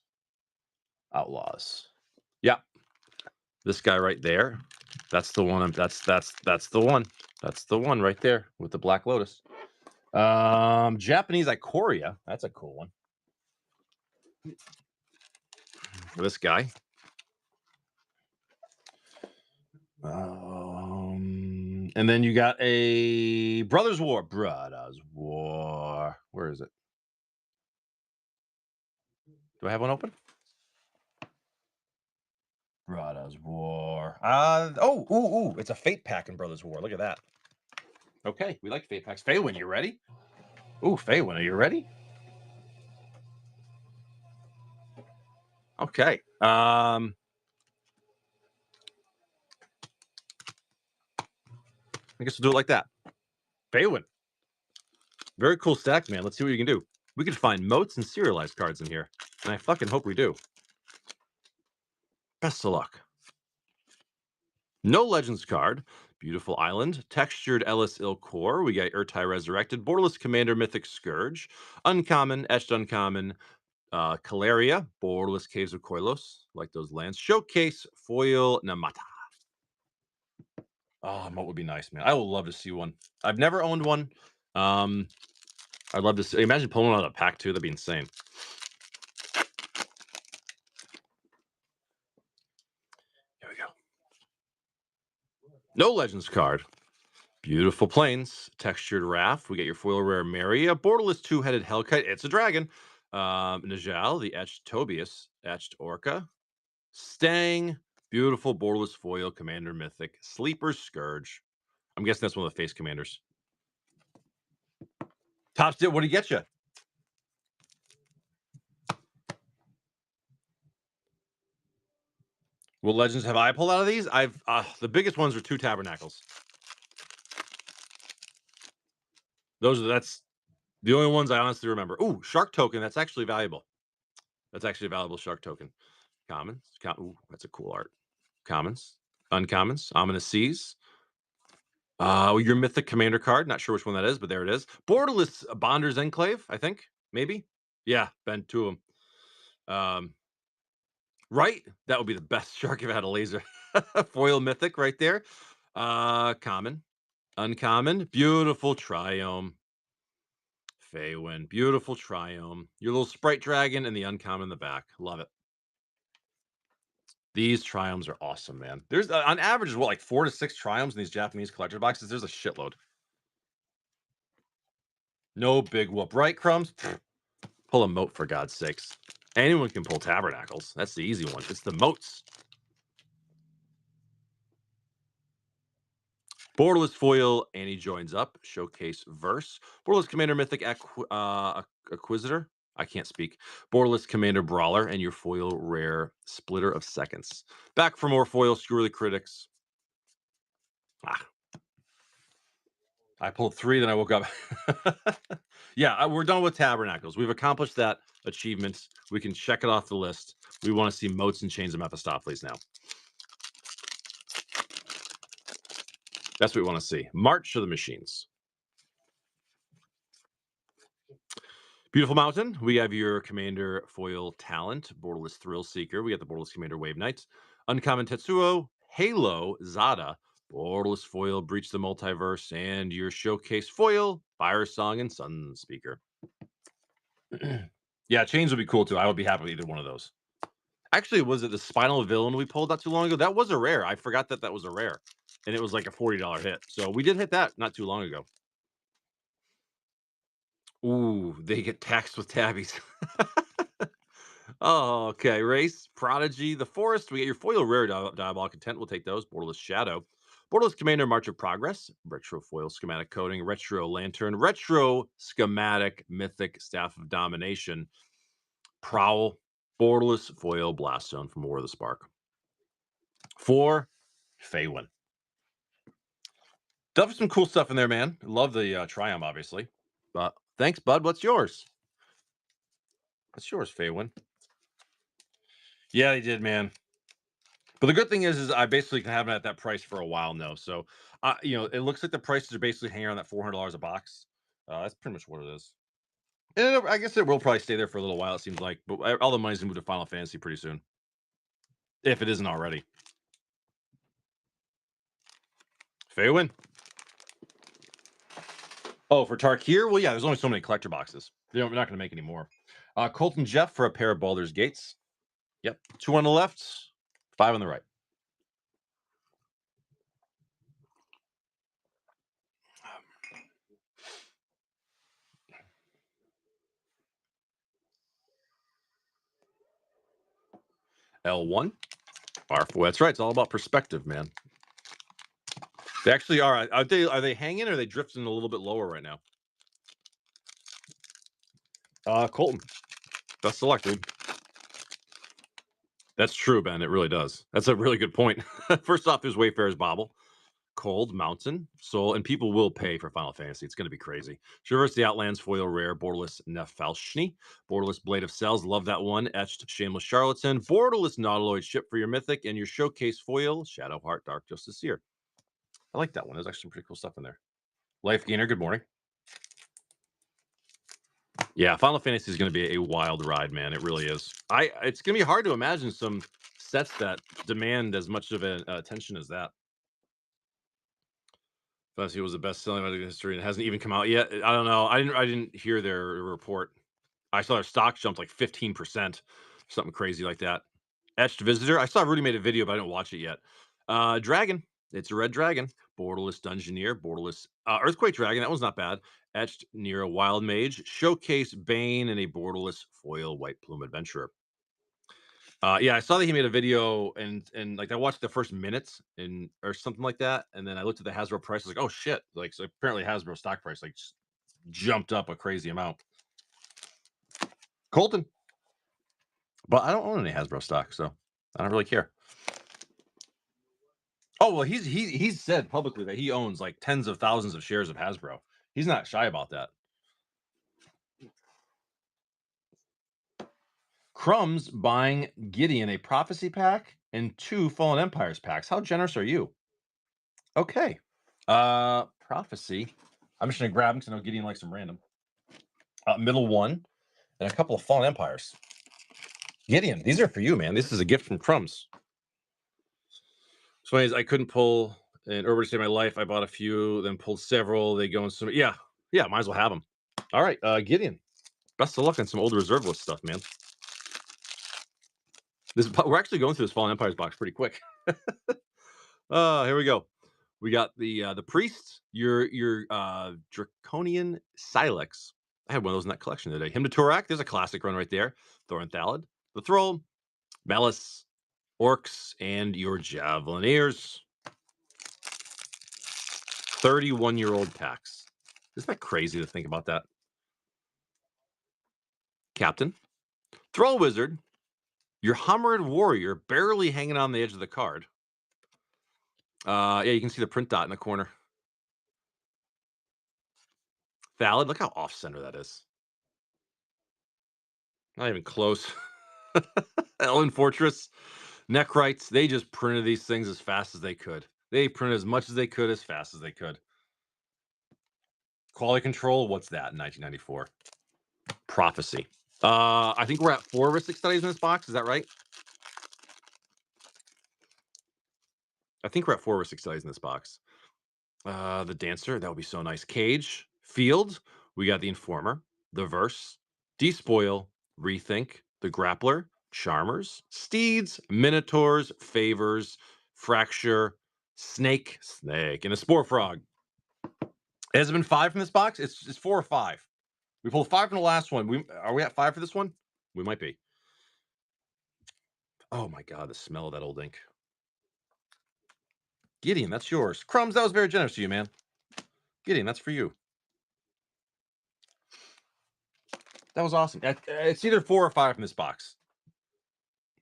[SPEAKER 1] Yeah. This guy right there. That's the one. That's the one. That's the one right there with the Black Lotus. Japanese Ikoria. That's a cool one. This guy. And then you got a Brothers War. Where is it? Do I have one open? Brothers War. It's a Fate pack in Brothers War. Look at that. Okay, we like Fate packs. Faywin, you ready? Ooh, Faywin, are you ready? Okay. I guess we'll do it like that. Faywin. Very cool stack, man. Let's see what you can do. We could find moats and serialized cards in here. And I fucking hope we do. Best of luck. No Legends card. Beautiful Island. Textured Ellis Ilkor. We got Urtai Resurrected. Borderless Commander Mythic Scourge. Uncommon. Etched Uncommon. Caleria. Borderless Caves of Koilos. Like those lands. Showcase Foil Namata. Oh, moat would be nice, man. I would love to see one. I've never owned one. I'd love to see. Imagine pulling out a pack too. That'd be insane. Here we go. No Legends card. Beautiful Plains. Textured Raft. We get your foil rare Maria. Borderless two-headed Hellkite. It's a dragon. Najal, the etched Tobias. Etched Orca. Stang. Beautiful borderless foil commander mythic. Sleeper Scourge. I'm guessing that's one of the face commanders. Top step. What do you get you? What legends have I pulled out of these? I've the biggest ones are 2 Tabernacles. That's the only ones I honestly remember. Ooh, Shark Token. That's actually valuable. That's actually a valuable Shark Token. Commons. Ooh, that's a cool art. Commons. Uncommons. Ominous Seas. Your Mythic Commander card. Not sure which one that is, but there it is. Borderless Bonder's Enclave, I think. Maybe. Yeah, Ben, 2 of them. Right? That would be the best shark if it had a laser. Foil Mythic right there. Common. Uncommon. Beautiful Triome. Faywin. Beautiful Triome. Your little Sprite Dragon and the Uncommon in the back. Love it. These Triomes are awesome, man. There's on average, what, like 4 to 6 Triomes in these Japanese collector boxes? There's a shitload. No big whoop. Right, Crumbs? Pull a moat, for God's sakes. Anyone can pull Tabernacles. That's the easy one. It's the moats. Borderless foil, Annie joins up. Showcase verse. Borderless Commander Mythic Acquisitor. I can't speak. Borderless Commander Brawler and your foil rare Splitter of Seconds. Back for more foil. Screw the critics. I pulled 3, then I woke up. Yeah, we're done with Tabernacles. We've accomplished that achievement. We can check it off the list. We want to see moats and chains of Mephistopheles now. That's what we want to see. March of the Machines. Beautiful Mountain. We have your Commander Foil Talent, Borderless Thrill Seeker. We got the Borderless Commander Wave Knight. Uncommon Tetsuo, Halo, Zada, Borderless Foil, Breach the Multiverse, and your Showcase Foil, Fire Song, and Sun Speaker. Yeah, chains would be cool too. I would be happy with either one of those. Actually, was it the Spinal Villain we pulled not too long ago? That was a rare. I forgot that was a rare. And it was like a $40 hit. So we did hit that not too long ago. Ooh, they get taxed with tabbies. Oh, okay. Race, Prodigy, The Forest. We get your foil rare Diabolic Intent. We'll take those. Borderless Shadow. Borderless Commander, March of Progress. Retro foil schematic coding. Retro Lantern. Retro schematic Mythic Staff of Domination. Prowl. Borderless foil Blaststone from War of the Spark. For Faywin. Definitely some cool stuff in there, man. Love the Triumph, obviously. But thanks, bud. What's yours? What's yours, Faywin? Yeah, they did, man. But the good thing is I basically can have it at that price for a while now. So, it looks like the prices are basically hanging around that $400 a box. That's pretty much what it is. And I guess it will probably stay there for a little while, it seems like. But all the money's going to move to Final Fantasy pretty soon. If it isn't already. Faywin. Oh, for Tarkir? Well, yeah, there's only so many collector boxes. We're not going to make any more. Colton Jeff for a pair of Baldur's Gates. Yep. 2 on the left, 5 on the right. L1. R4. That's right. It's all about perspective, man. They actually are. Are they hanging or are they drifting a little bit lower right now? Colton, best select, dude. That's true, Ben. It really does. That's a really good point. First off, there's Wayfarer's Bauble, Cold Mountain, Soul, and people will pay for Final Fantasy. It's going to be crazy. Traverse the Outlands, Foil Rare, Borderless Nefalshni, Borderless Blade of Cells, love that one. Etched Shameless Charlatan, Borderless Nautiloid Ship for your Mythic, and your Showcase Foil, Shadowheart Dark Justiciar. I like that one. There's actually some pretty cool stuff in there. Life Gainer, good morning. Yeah, Final Fantasy is going to be a wild ride, man. It really is. It's going to be hard to imagine some sets that demand as much of an attention as that. Fantasy was the best selling in history and hasn't even come out yet. I don't know. I didn't hear their report. I saw their stock jumped like 15%, something crazy like that. Etched Visitor. I saw Rudy made a video, but I didn't watch it yet. Dragon. It's a red dragon. Borderless Dungeoneer. Borderless Earthquake Dragon. That one's not bad. Etched near a Wild Mage. Showcase Bane and a Borderless Foil White Plume Adventurer. Yeah, I saw that he made a video and like I watched the first minutes and or something like that, and then I looked at the Hasbro price. I was like, oh shit! Like so apparently Hasbro stock price like jumped up a crazy amount. Colton, but I don't own any Hasbro stock, so I don't really care. Oh well, he's said publicly that he owns like tens of thousands of shares of Hasbro. He's not shy about that. Crumbs buying Gideon a prophecy pack and 2 Fallen Empires packs. How generous are you? Okay. Prophecy. I'm just gonna grab them because I know Gideon likes some random. Middle one and a couple of Fallen Empires. Gideon, these are for you, man. This is a gift from Crumbs. So, anyways, I couldn't pull in Urban to Save My Life. I bought a few, then pulled several. They go in some. Yeah, might as well have them. All right, Gideon. Best of luck on some old reserve list stuff, man. We're actually going through this Fallen Empires box pretty quick. Here we go. We got the priest, your draconian Silex. I had one of those in that collection today. Hymn to Turak, there's a classic run right there. Thorin Thalid, the Thrall, Malice, Orcs, and your Javelineers. 31-year-old packs. Isn't that crazy to think about that? Captain, Thrall Wizard, your Hammered Warrior, barely hanging on the edge of the card. Yeah, you can see the print dot in the corner. Thalid, look how off-center that is. Not even close. Elven Fortress, Nekrites, they just printed these things as fast as they could. They printed as much as they could as fast as they could. Quality Control, what's that in 1994? Prophecy. I think we're at 4 Ristic Studies in this box. Is that right? I think we're at 4 Ristic Studies in this box. The Dancer, that would be so nice. Cage, Field, we got the Informer, the Verse, Despoil, Rethink, the Grappler, Charmers, Steeds, Minotaurs, Favors, Fracture, Snake, and a Spore Frog. Has it been 5 from this box? It's 4 or 5. We pulled 5 from the last one. Are we at 5 for this one? We might be. Oh my god, the smell of that old ink. Gideon, that's yours. Crumbs, that was very generous of you, man. Gideon, that's for you. That was awesome. It's either 4 or 5 from this box.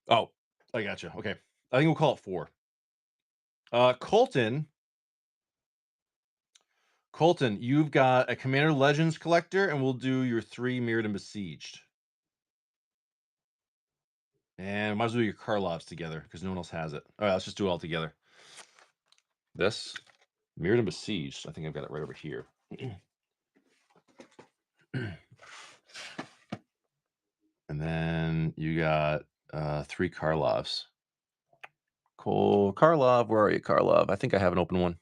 [SPEAKER 1] Oh, I gotcha. Okay. I think we'll call it 4. Colton, you've got a Commander Legends collector, and we'll do your 3 Mirrored and Besieged. And might as well do your Karlovs together because no one else has it. All right, let's just do it all together. This Mirrored and Besieged. I think I've got it right over here. And then you got 3 Karlovs. Cole Karlov, where are you, Karlov? I think I have an open one.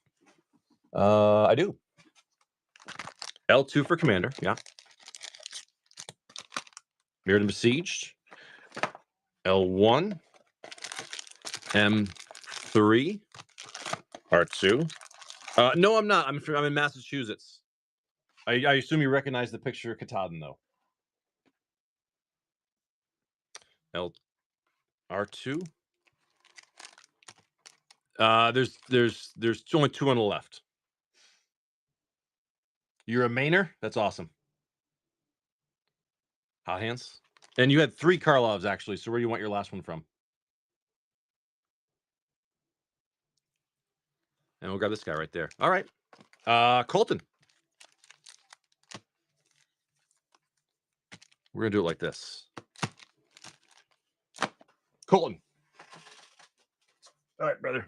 [SPEAKER 1] I do. L2 for Commander, yeah. Mirrored and Besieged. L1. M3. R2. No, I'm not. I'm in Massachusetts. I assume you recognize the picture of Katahdin, though. R2. There's only 2 on the left. You're a Mainer? That's awesome. Hot hands. And you had 3 Karlovs, actually, so where do you want your last one from? And we'll grab this guy right there. All right. Colton. We're gonna do it like this. Colton. All right, brother.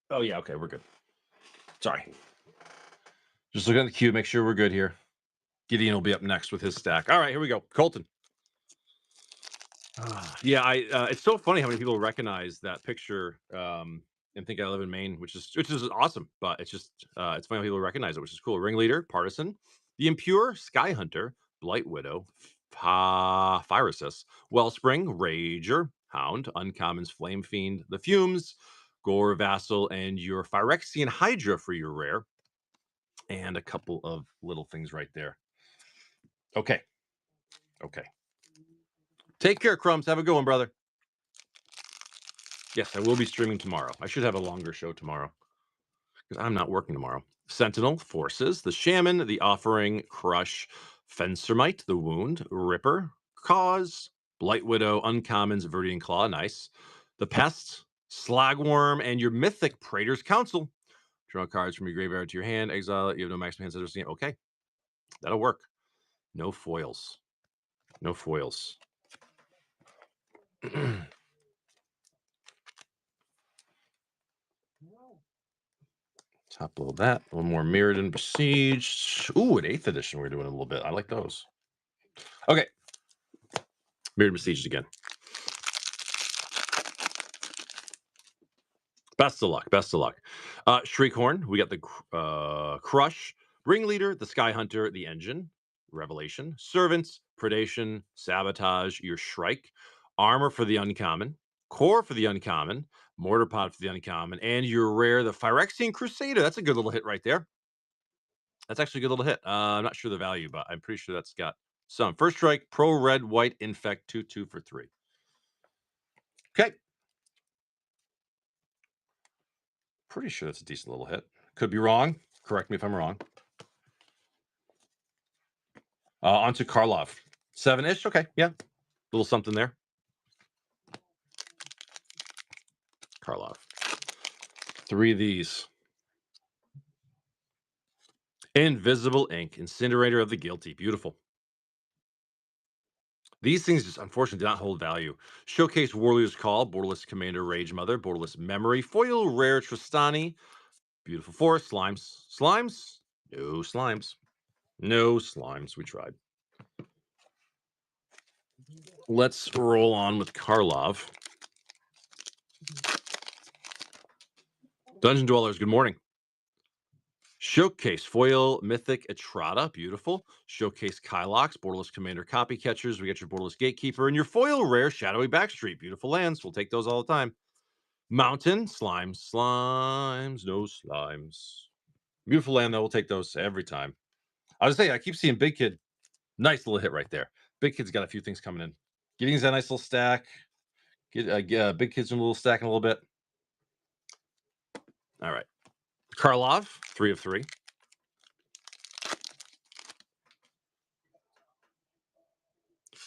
[SPEAKER 1] Oh yeah, okay, we're good. Sorry. Just looking at the queue, make sure we're good here. Gideon will be up next with his stack. All right, here we go. Colton. Yeah, it's so funny how many people recognize that picture and think I live in Maine, which is awesome. But it's just it's funny how people recognize it, which is cool. Ringleader, Partisan, the Impure, Sky Hunter, Blight Widow, Phyrosis, Wellspring, Rager, Hound, Uncommons, Flame Fiend, the Fumes, Gore Vassal, and your Phyrexian Hydra for your rare, and a couple of little things right there. Okay. Take care, Crumbs. Have a good one, brother. Yes, I will be streaming tomorrow. I should have a longer show tomorrow because I'm not working tomorrow. Sentinel, Forces, the Shaman, the Offering, Crush, Fencermite, the Wound, Ripper, Cause, Blight Widow, Uncommons, Verdian Claw, nice. The Pest, Slagworm, and your Mythic Praetor's Council. Draw cards from your graveyard to your hand, exile it. You have no maximum hand size. Okay, that'll work. No foils. No foils. Top load that. One more Mirrodin Besieged. Ooh, an 8th edition we're doing a little bit. I like those. Okay. Mirrodin Besieged again. Best of luck. Best of luck. Shriekhorn. We got the Crush. Ringleader, the Sky Hunter, the Engine, Revelation, Servants, Predation, Sabotage, your Shrike, Armor for the Uncommon, Core for the Uncommon, Mortar Pod for the Uncommon, and your rare, the Phyrexian Crusader. That's a good little hit right there. That's actually a good little hit. I'm not sure the value, but I'm pretty sure that's got some. First strike, pro red, white, infect, 2/2 for 3. Okay. Pretty sure that's a decent little hit. Could be wrong. Correct me if I'm wrong. On to Karlov. 7-ish. Okay. Yeah. Little something there. Karlov. 3 of these. Invisible Ink. Incinerator of the Guilty. Beautiful. These things just unfortunately do not hold value. Showcase Warrior's Call, Borderless Commander Rage Mother, Borderless Memory, Foil Rare Tristani, Beautiful Forest, Slimes. Slimes? No slimes. No slimes. We tried. Let's roll on with Karlov. Dungeon Dwellers, good morning. Showcase Foil Mythic Etrata, beautiful. Showcase Kylox, Borderless Commander Copy Catchers. We got your Borderless Gatekeeper and your Foil Rare Shadowy Backstreet. Beautiful lands. We'll take those all the time. Mountain, Slimes, no slimes. Beautiful land, though. We'll take those every time. I was saying, I keep seeing Big Kid. Nice little hit right there. Big Kid's got a few things coming in. Getting's a nice little stack. Big Kid's in a little stack in a little bit. All right. Karlov, 3 of 3.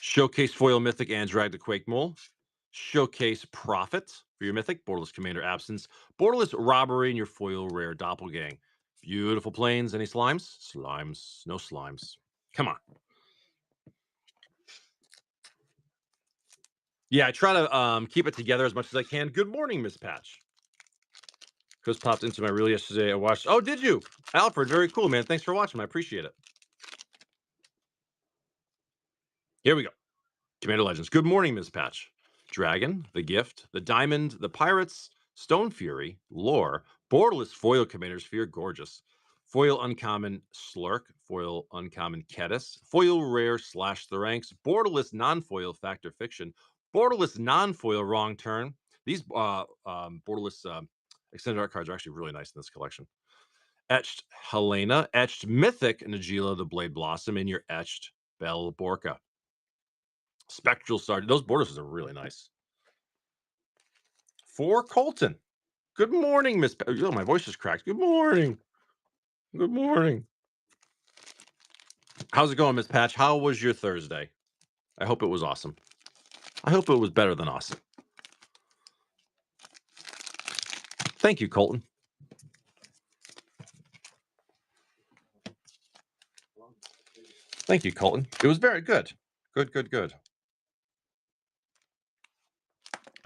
[SPEAKER 1] Showcase Foil Mythic and Drag the Quake Mole. Showcase Prophet for your Mythic. Borderless Commander Absence. Borderless Robbery and your Foil Rare Doppelgang. Beautiful planes. Any slimes? Slimes. No slimes. Come on. Yeah, I try to keep it together as much as I can. Good morning, Miss Patch. Chris popped into my reel yesterday. I watched. Oh, did you? Alfred, very cool, man. Thanks for watching. I appreciate it. Here we go. Commander Legends. Good morning, Ms. Patch. Dragon, the Gift, the Diamond, the Pirates, Stone Fury, Lore, Borderless Foil Commander Sphere, gorgeous. Foil Uncommon Slurk, Foil Uncommon Kedis, Foil Rare Slash the Ranks, Borderless Non-Foil Factor Fiction, Borderless Non-Foil Wrong Turn. These Borderless extended art cards are actually really nice in this collection. Etched Helena, Etched Mythic Najila the Blade Blossom, and your Etched Bell Borka. Spectral Sergeant. Those borders are really nice. For Colton. Good morning, Miss. Oh, my voice is cracked. Good morning. Good morning. How's it going, Miss Patch? How was your Thursday? I hope it was awesome. I hope it was better than awesome. Thank you, Colton. Thank you, Colton. It was very good. Good, good, good.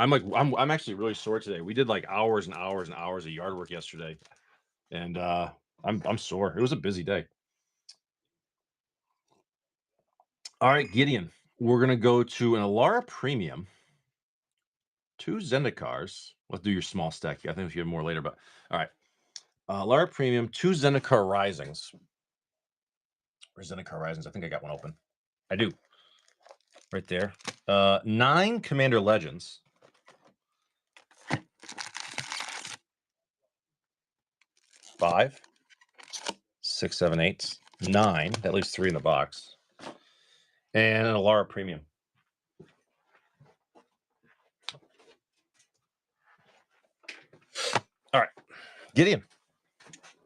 [SPEAKER 1] I'm actually really sore today. We did like hours and hours and hours of yard work yesterday, and I'm sore. It was a busy day. All right, Gideon. We're gonna go to an Alara Premium, two Zendikars. Let's do your small stack here. I think we have more later, but all right. Alara Premium, two Zendikar Risings. Or Zendikar Risings. I think I got one open. I do. Right there. 9 Commander Legends. 5, 6, 7, 8, 9. That leaves 3 in the box. And an Alara Premium. All right. Gideon.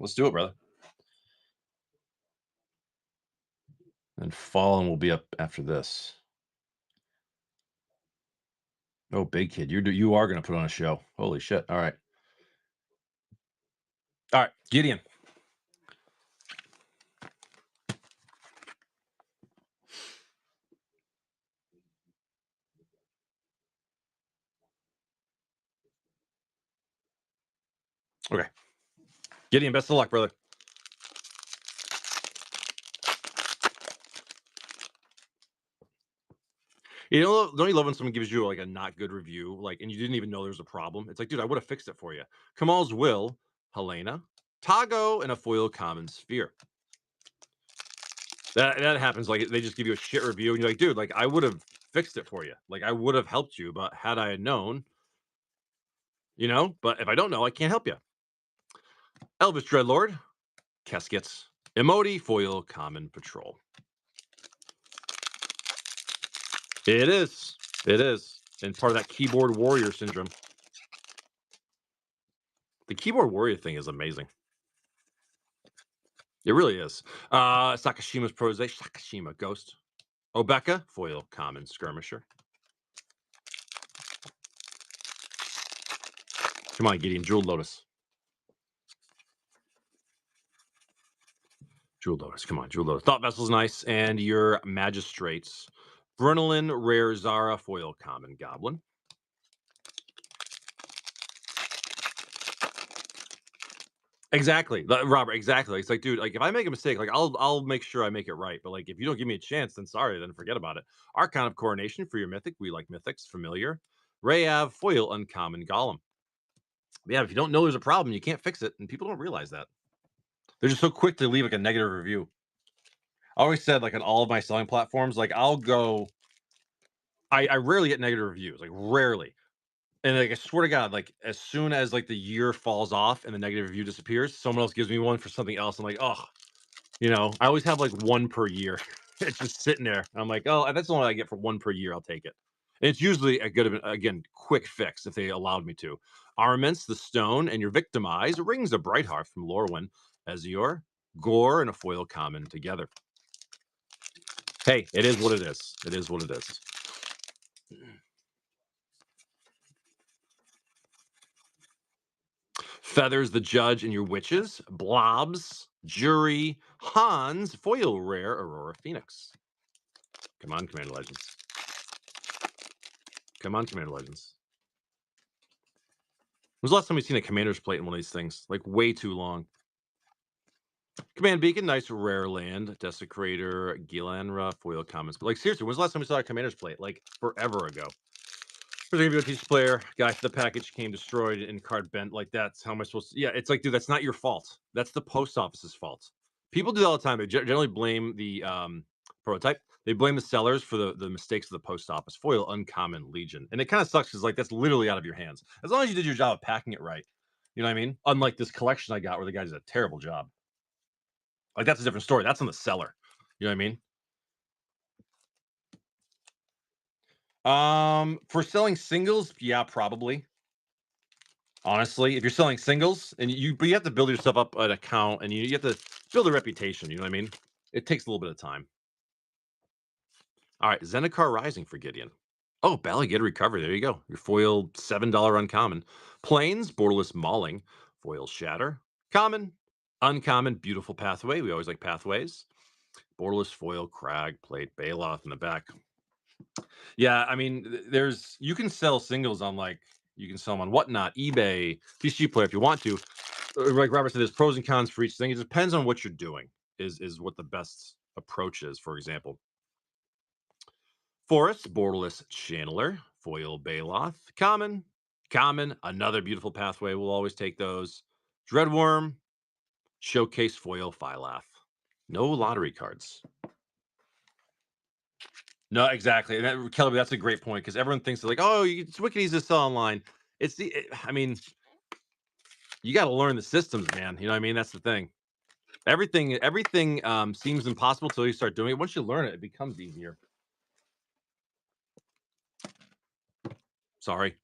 [SPEAKER 1] Let's do it, brother. And Fallen will be up after this. Oh, big kid. You are gonna put on a show. Holy shit. All right. All right, Gideon. Okay. Gideon, best of luck, brother. You know, don't you love when someone gives you like a not good review, like, and you didn't even know there's a problem? It's like, dude, I would have fixed it for you. Kamal's Will, Helena, Tago, and a foil common sphere. That happens. Like, they just give you a shit review, and you're like, dude, like, I would have fixed it for you. Like, I would have helped you, but had I known, you know, but if I don't know, I can't help you. Elvis Dreadlord, Keskets, Emoti, foil common patrol. It is. It is. And part of that keyboard warrior syndrome. The keyboard warrior thing is amazing. It really is. Sakashima's Prose, Sakashima Ghost. Obeka, foil common skirmisher. Come on, Gideon, Jeweled Lotus. Jeweled Lotus, come on, Jeweled Lotus. Thought Vessel's nice. And your Magistrates. Brunelin, Rare Zara, foil common goblin. Exactly, Robert. Exactly. It's like, dude, like if I make a mistake, like I'll make sure I make it right. But like if you don't give me a chance, then sorry, then forget about it. Archon of Coronation for your mythic. We like mythics. Familiar. Rayav, foil uncommon golem. Yeah, if you don't know there's a problem, you can't fix it, and people don't realize that. They're just so quick to leave like a negative review. I always said, like on all of my selling platforms, like I'll go. I rarely get negative reviews, like rarely. And like I swear to God, like as soon as like the year falls off and the negative review disappears, someone else gives me one for something else. I'm like, oh, you know, I always have like one per year. It's just sitting there. I'm like, oh, that's the one I get for one per year. I'll take it. And it's usually a good, again, quick fix if they allowed me to. Armaments, the stone, and your victimize rings of Brightheart from Lorwyn as your gore and a foil common together. Hey, it is what it is. It is what it is. Feathers, the judge, and your witches. Blobs, jury, Hans, foil rare, Aurora Phoenix. Come on, Commander Legends. Come on, Commander Legends. When's the last time we've seen a commander's plate in one of these things? Like way too long. Command Beacon, nice rare land. Desecrator, Gilanra, foil commons. But like seriously, when's the last time we saw a commander's plate? Like forever ago. There's gonna be a teach player. Guys, the package came destroyed and card bent. Like that's how am I supposed to? Yeah, it's like, dude, that's not your fault. That's the post office's fault. People do that all the time. They generally blame the prototype. They blame the sellers for the mistakes of the post office. Foil uncommon legion, and it kind of sucks because like that's literally out of your hands. As long as you did your job of packing it right, you know what I mean. Unlike this collection I got where the guy did a terrible job. Like that's a different story. That's on the seller. You know what I mean? For selling singles, yeah, probably. Honestly, if you're selling singles and but you have to build yourself up an account and you have to build a reputation. You know what I mean? It takes a little bit of time. All right, Zendikar Rising for Gideon. Oh, Ballygator Recovery. There you go. Your foil $7 uncommon. Plains, Borderless Mauling, foil Shatter. Common, uncommon, Beautiful Pathway. We always like pathways. Borderless foil Crag, Plate, Baloth in the back. Yeah, I mean, there's you can sell singles on you can sell them on Whatnot, eBay, PC Player if you want to. Like Robert said, there's pros and cons for each thing. It depends on what you're doing. Is what the best approach is. For example, Forest, Borderless Channeler, Foil Baloth, Common, another Beautiful Pathway. We'll always take those. Dreadworm, Showcase Foil Phylath. No lottery cards. No, exactly. And Kelly, that's a great point because everyone thinks like, oh, it's wicked easy to sell online. I mean, you got to learn the systems, man. You know what I mean? That's the thing. Everything seems impossible until you start doing it. Once you learn it, it becomes easier. Sorry.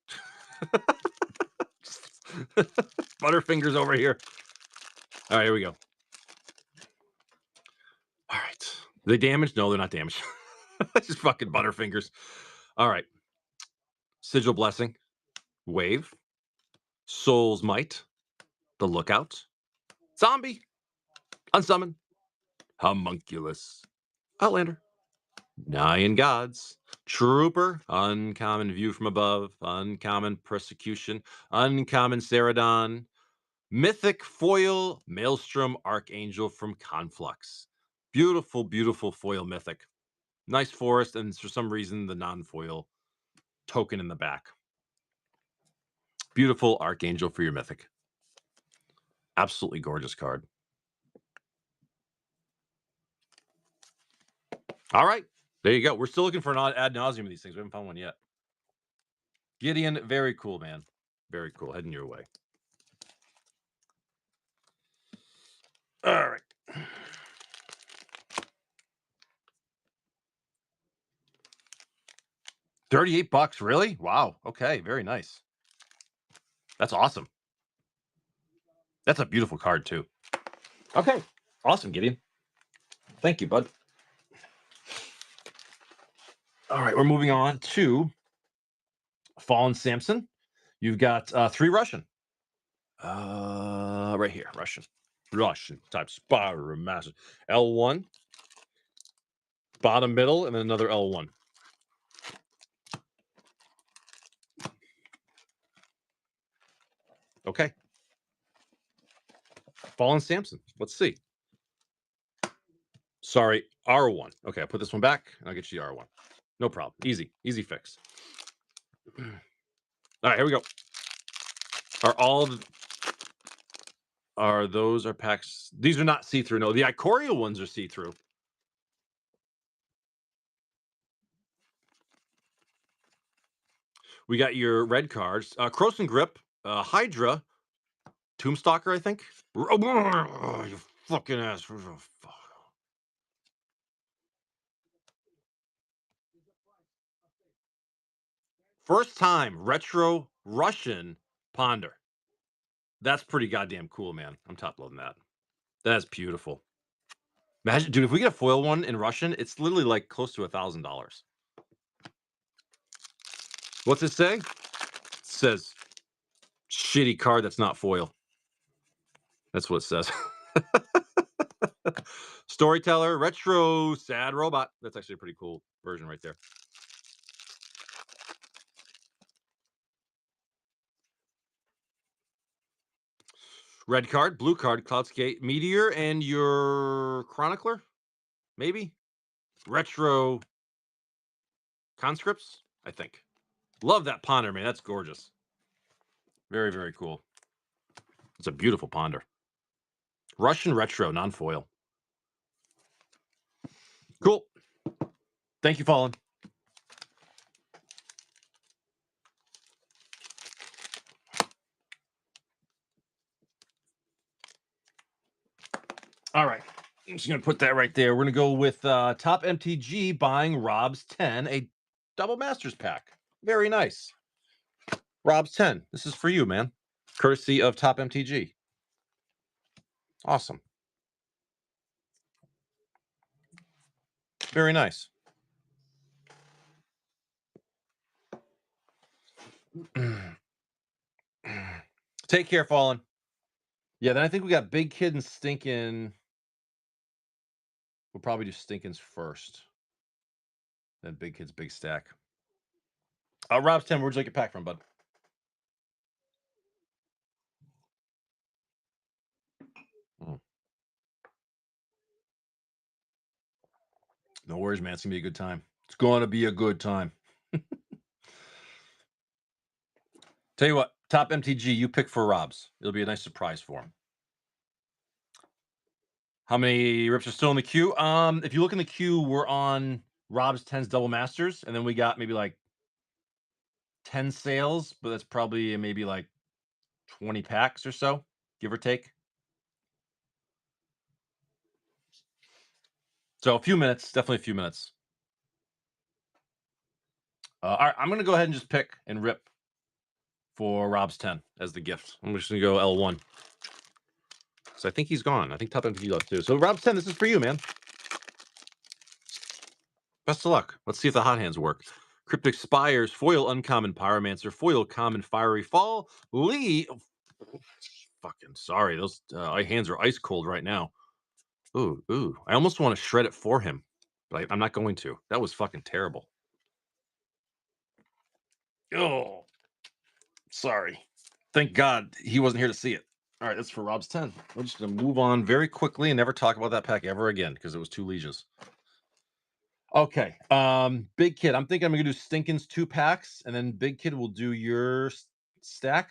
[SPEAKER 1] Butterfingers over here. All right, here we go. All right. Are they damaged? No, they're not damaged. Just fucking Butterfingers. All right. Sigil Blessing. Wave. Soul's Might. The Lookout. Zombie. Unsummon. Homunculus. Outlander. Nyan Gods. Trooper. Uncommon View from Above. Uncommon Persecution. Uncommon Ceradon. Mythic Foil. Maelstrom Archangel from Conflux. Beautiful, beautiful foil mythic. Nice forest, and for some reason, the non-foil token in the back. Beautiful Archangel for your mythic. Absolutely gorgeous card. All right. There you go. We're still looking for an ad nauseum of these things. We haven't found one yet. Gideon, very cool, man. Very cool. Heading your way. All right. $38, really? Wow. Okay, very nice. That's awesome. That's a beautiful card, too. Okay. Awesome, Gideon. Thank you, bud. All right, we're moving on to Fallen Samson. You've got 3 Russian. Right here, Russian type Spider Master. L1, bottom middle, and then another L1. Okay. Fallen Samson. Let's see. Sorry, R1. Okay, I'll put this one back, and I'll get you the R1. No problem. Easy fix. All right, here we go. Are those packs? These are not see-through. No, the Ikoria ones are see-through. We got your red cards. Krosan Grip, Hydra, Tombstalker, I think. Oh, you fucking ass. First time retro Russian Ponder. That's pretty goddamn cool, man. I'm top loading that. That's beautiful. Imagine, dude, if we get a foil one in Russian, it's literally like close to $1,000. What's it say? It says shitty card that's not foil. That's what it says. Storyteller, retro sad robot. That's actually a pretty cool version right there. Red card, blue card, Cloudskate, Meteor, and your Chronicler, maybe? Retro Conscripts, I think. Love that Ponder, man. That's gorgeous. Very, very cool. It's a beautiful Ponder. Russian retro, non-foil. Cool. Thank you, Fallen. All right. I'm just going to put that right there. We're going to go with Top MTG buying Rob's 10, a double Masters pack. Very nice. Rob's 10. This is for you, man. courtesy of Top MTG. Awesome. Very nice. Take care, Fallen. Yeah, then I think we got Big Kid and Stinkin'. We'll probably do Stinkin's first. Then Big Kid's Big Stack. Rob's 10, where'd you like your pack from, bud? No worries, man. It's going to be a good time. It's going to be a good time. Tell you what, Top MTG, you pick for Rob's. It'll be a nice surprise for him. How many rips are still in the queue? If you look in the queue, we're on Rob's 10's Double Masters, and then we got maybe like 10 sales, but that's probably maybe like 20 packs or so, give or take. So a few minutes, definitely a few minutes. All right, I'm going to go ahead and just pick and rip for Rob's 10 as the gift. I'm just going to go L1. So I think he's gone. I think Top MTG left too. So Rob's 10, this is for you, man. Best of luck. Let's see if the hot hands work. Cryptic Spires, foil uncommon Pyromancer, foil common Fiery Fall, Lee. Oh, fucking sorry, those hands are ice cold right now. Ooh. I almost want to shred it for him, but I'm not going to. That was fucking terrible. Oh, sorry. Thank God he wasn't here to see it. All right, that's for Rob's 10. We're just going to move on very quickly and never talk about that pack ever again because it was 2 legions. Okay. Big Kid. I'm thinking I'm going to do Stinkin's 2 packs, and then Big Kid will do your stack.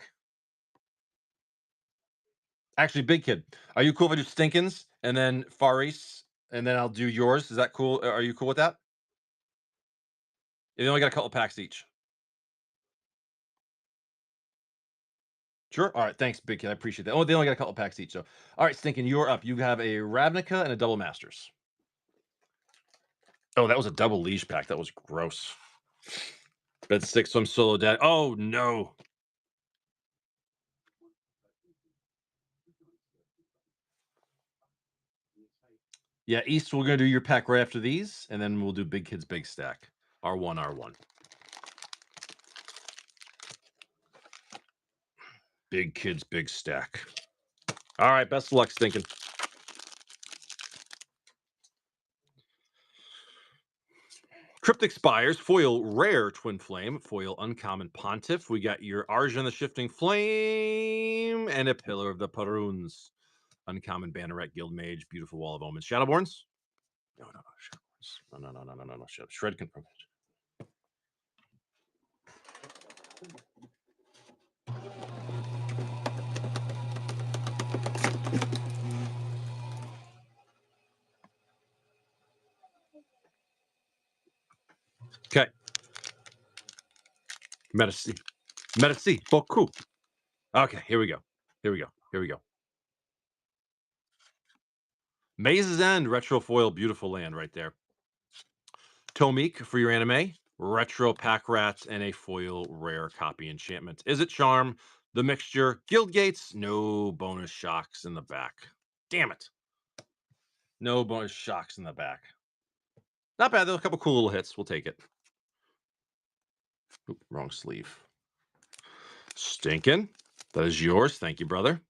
[SPEAKER 1] Actually, Big Kid, are you cool if I do Stinkin's and then Faris, and then I'll do yours? Is that cool? Are you cool with that? You only got a couple packs each. Sure. All right. Thanks, Big Kid. I appreciate that. Oh, they only got a couple packs each. So, all right, Stinkin', you're up. You have a Ravnica and a Double Masters. Oh, that was a double Liege pack. That was gross. Bed 6 from Solo Dad. Oh, no. Yeah, East, we're going to do your pack right after these, and then we'll do Big Kid's Big Stack. R1. Big Kid's Big Stack. All right, best of luck, Stinkin'. Cryptic Spires, foil rare Twin Flame, foil uncommon Pontiff. We got your Arjun the Shifting Flame, and a Pillar of the Paruns. Uncommon Banneret, Guild Mage, Beautiful Wall of Omens. Shadowborns? No, Shadowborns. No. Shred confirmed. Okay. Merci beaucoup. Okay, here we go. Maze's End, retro foil, beautiful land right there. Tomik for your anime, retro pack rats, and a foil rare copy enchantment. Is it Charm? The mixture, Guild Gates, no bonus shocks in the back. Damn it. No bonus shocks in the back. Not bad, though. A couple cool little hits. We'll take it. Oop, wrong sleeve. Stinkin'. That is yours. Thank you, brother.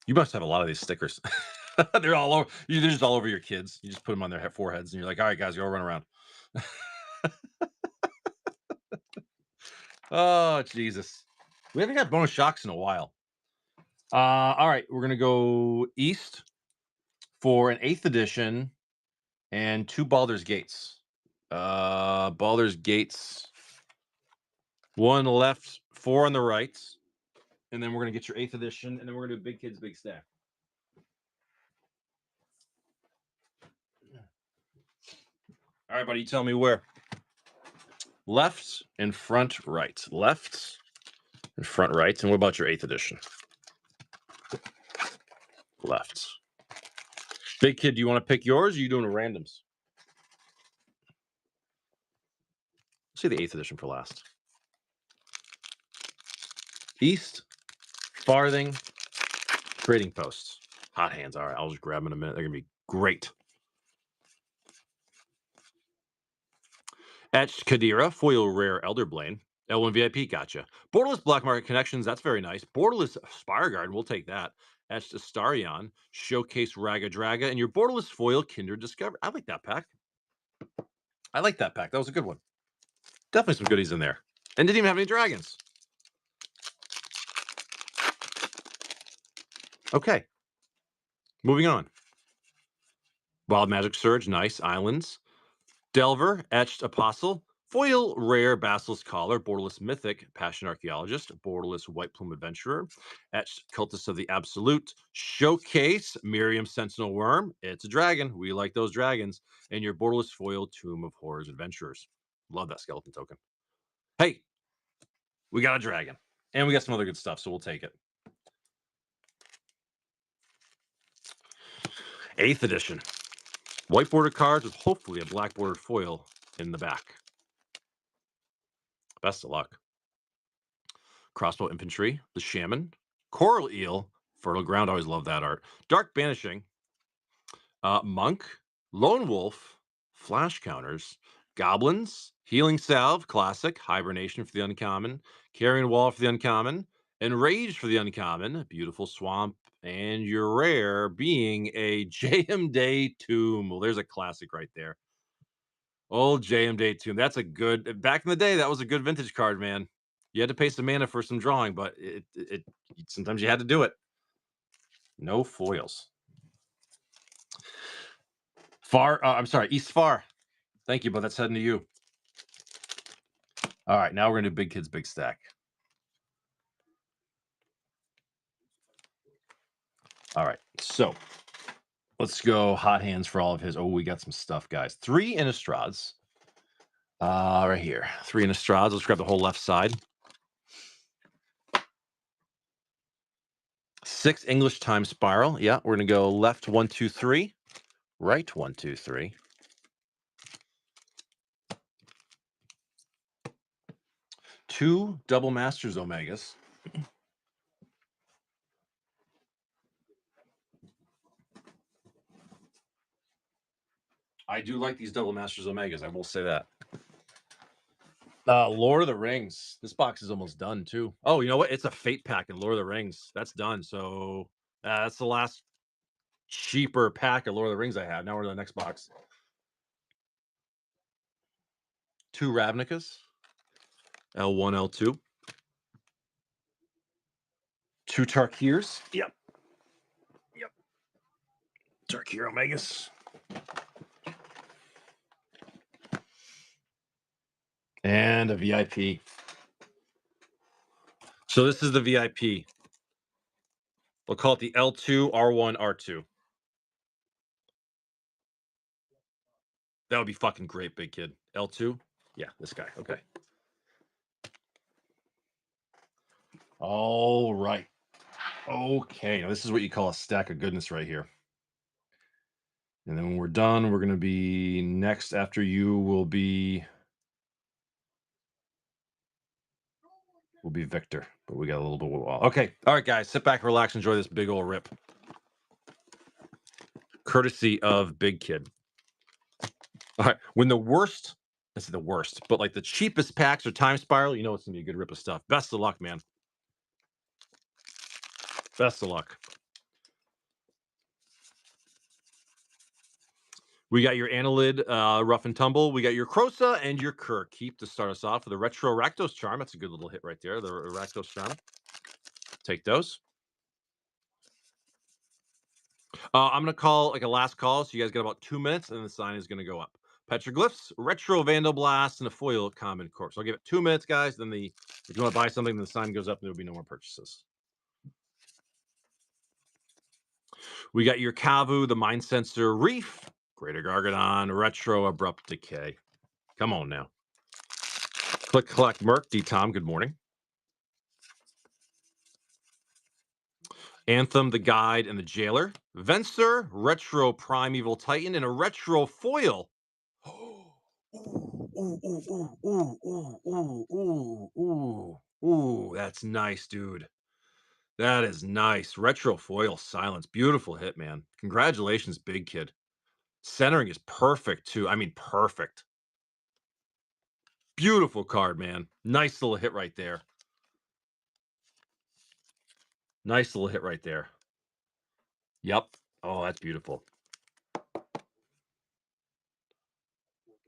[SPEAKER 1] You must have a lot of these stickers. They're all over. They're just all over your kids. You just put them on their foreheads, and you're like, all right, guys, go run around. Oh, Jesus. We haven't got bonus shocks in a while. All right, we're going to go East for an 8th edition and 2 Baldur's Gates. Baldur's Gates, 1 left, 4 on the right. And then we're going to get your 8th edition, and then we're going to do Big Kid's Big Stack. All right, buddy, you tell me where. Left and front right. Left and front right. And what about your 8th edition? Left. Big Kid, do you want to pick yours, or are you doing randoms? Let's see the 8th edition for last. East, Farthing, Trading Posts. Hot hands. All right, I'll just grab them in a minute. They're going to be great. Etched Kadira, foil rare Elderblain. L1 VIP, gotcha. Borderless Black Market Connections, that's very nice. Borderless Spire Garden, we'll take that. Etched Astarion, Showcase Raga Draga, and your Borderless foil Kindred Discovery. I like that pack. I like that pack. That was a good one. Definitely some goodies in there. And didn't even have any dragons. Okay. Moving on. Wild Magic Surge, nice. Islands. Delver, Etched Apostle, Foil Rare Basilisk Collar, Borderless Mythic, Passion Archaeologist, Borderless White Plume Adventurer, Etched Cultist of the Absolute, Showcase, Miriam Sentinel Worm. It's a dragon. We like those dragons. And your Borderless Foil Tomb of Horrors Adventurers. Love that skeleton token. Hey, we got a dragon. And we got some other good stuff, so we'll take it. 8th edition. White border cards with hopefully a black bordered foil in the back. Best of luck. Crossbow Infantry, the Shaman, Coral Eel, Fertile Ground. Always love that art. Dark Banishing, Monk, Lone Wolf, Flash Counters, Goblins, Healing Salve, Classic, Hibernation for the Uncommon, Carrion Wall for the Uncommon, Enraged for the Uncommon, Beautiful Swamp, and your rare being a JM Day Tomb. Well, there's a classic right there. Old JM Day Tomb. That's a good. Back in the day, that was a good vintage card, man. You had to pay some mana for some drawing, but it sometimes you had to do it. No foils. I'm sorry, East Far. Thank you, but that's heading to you. All right, now we're gonna do Big Kids Big Stack. All right, so let's go hot hands for all of his. Oh, we got some stuff, guys. 3 Innistrads. Right here. 3 Innistrads. Let's grab the whole left side. 6 English Time Spiral. Yeah, we're gonna go left 1, 2, 3, right 1, 2, 3. 2 Double Masters Omegas. I do like these Double Masters Omegas. I will say that. Lord of the Rings. This box is almost done too. Oh, you know what? It's a Fate pack in Lord of the Rings. That's done. So that's the last cheaper pack of Lord of the Rings I have. Now we're to the next box. 2 Ravnicas. L1, L2. 2 Tarkirs. Yep. Tarkir Omegas. And a VIP. So this is the VIP. We'll call it the L2, R1, R2. That would be fucking great, big kid. L2? Yeah, this guy. Okay. All right. Okay. Now this is what you call a stack of goodness right here. And then when we're done, we're going to be next after you will be Victor, but we got a little bit of a while. Okay. All right, guys, sit back, relax, enjoy this big old rip. Courtesy of Big Kid. All right. When the worst, this is the worst, but like the cheapest packs are Time Spiral, you know it's going to be a good rip of stuff. Best of luck, man. Best of luck. We got your Annelid, Rough and Tumble. We got your Krosa and your Keep to start us off with a Retro Rakdos Charm. That's a good little hit right there. The Rakdos Charm. Take those. I'm going to call like a last call. So you guys got about 2 minutes and the sign is going to go up. Petroglyphs, Retro Vandal Blast, and a Foil Common Corpse. I'll give it 2 minutes, guys. Then if you want to buy something, the sign goes up and there'll be no more purchases. We got your Kavu, the Mind Sensor Reef, Greater Gargadon, Retro Abrupt Decay. Come on now. Click Collect Merc, D-Tom, good morning. Anthem, the Guide, and the Jailer. Venser, Retro Primeval Titan, and a Retro Foil. Ooh. Ooh, that's nice, dude. That is nice. Retro foil silence. Beautiful hit, man. Congratulations, big kid. Centering is perfect too. I mean, perfect. Beautiful card, man. Nice little hit right there. Nice little hit right there. Yep. Oh, that's beautiful.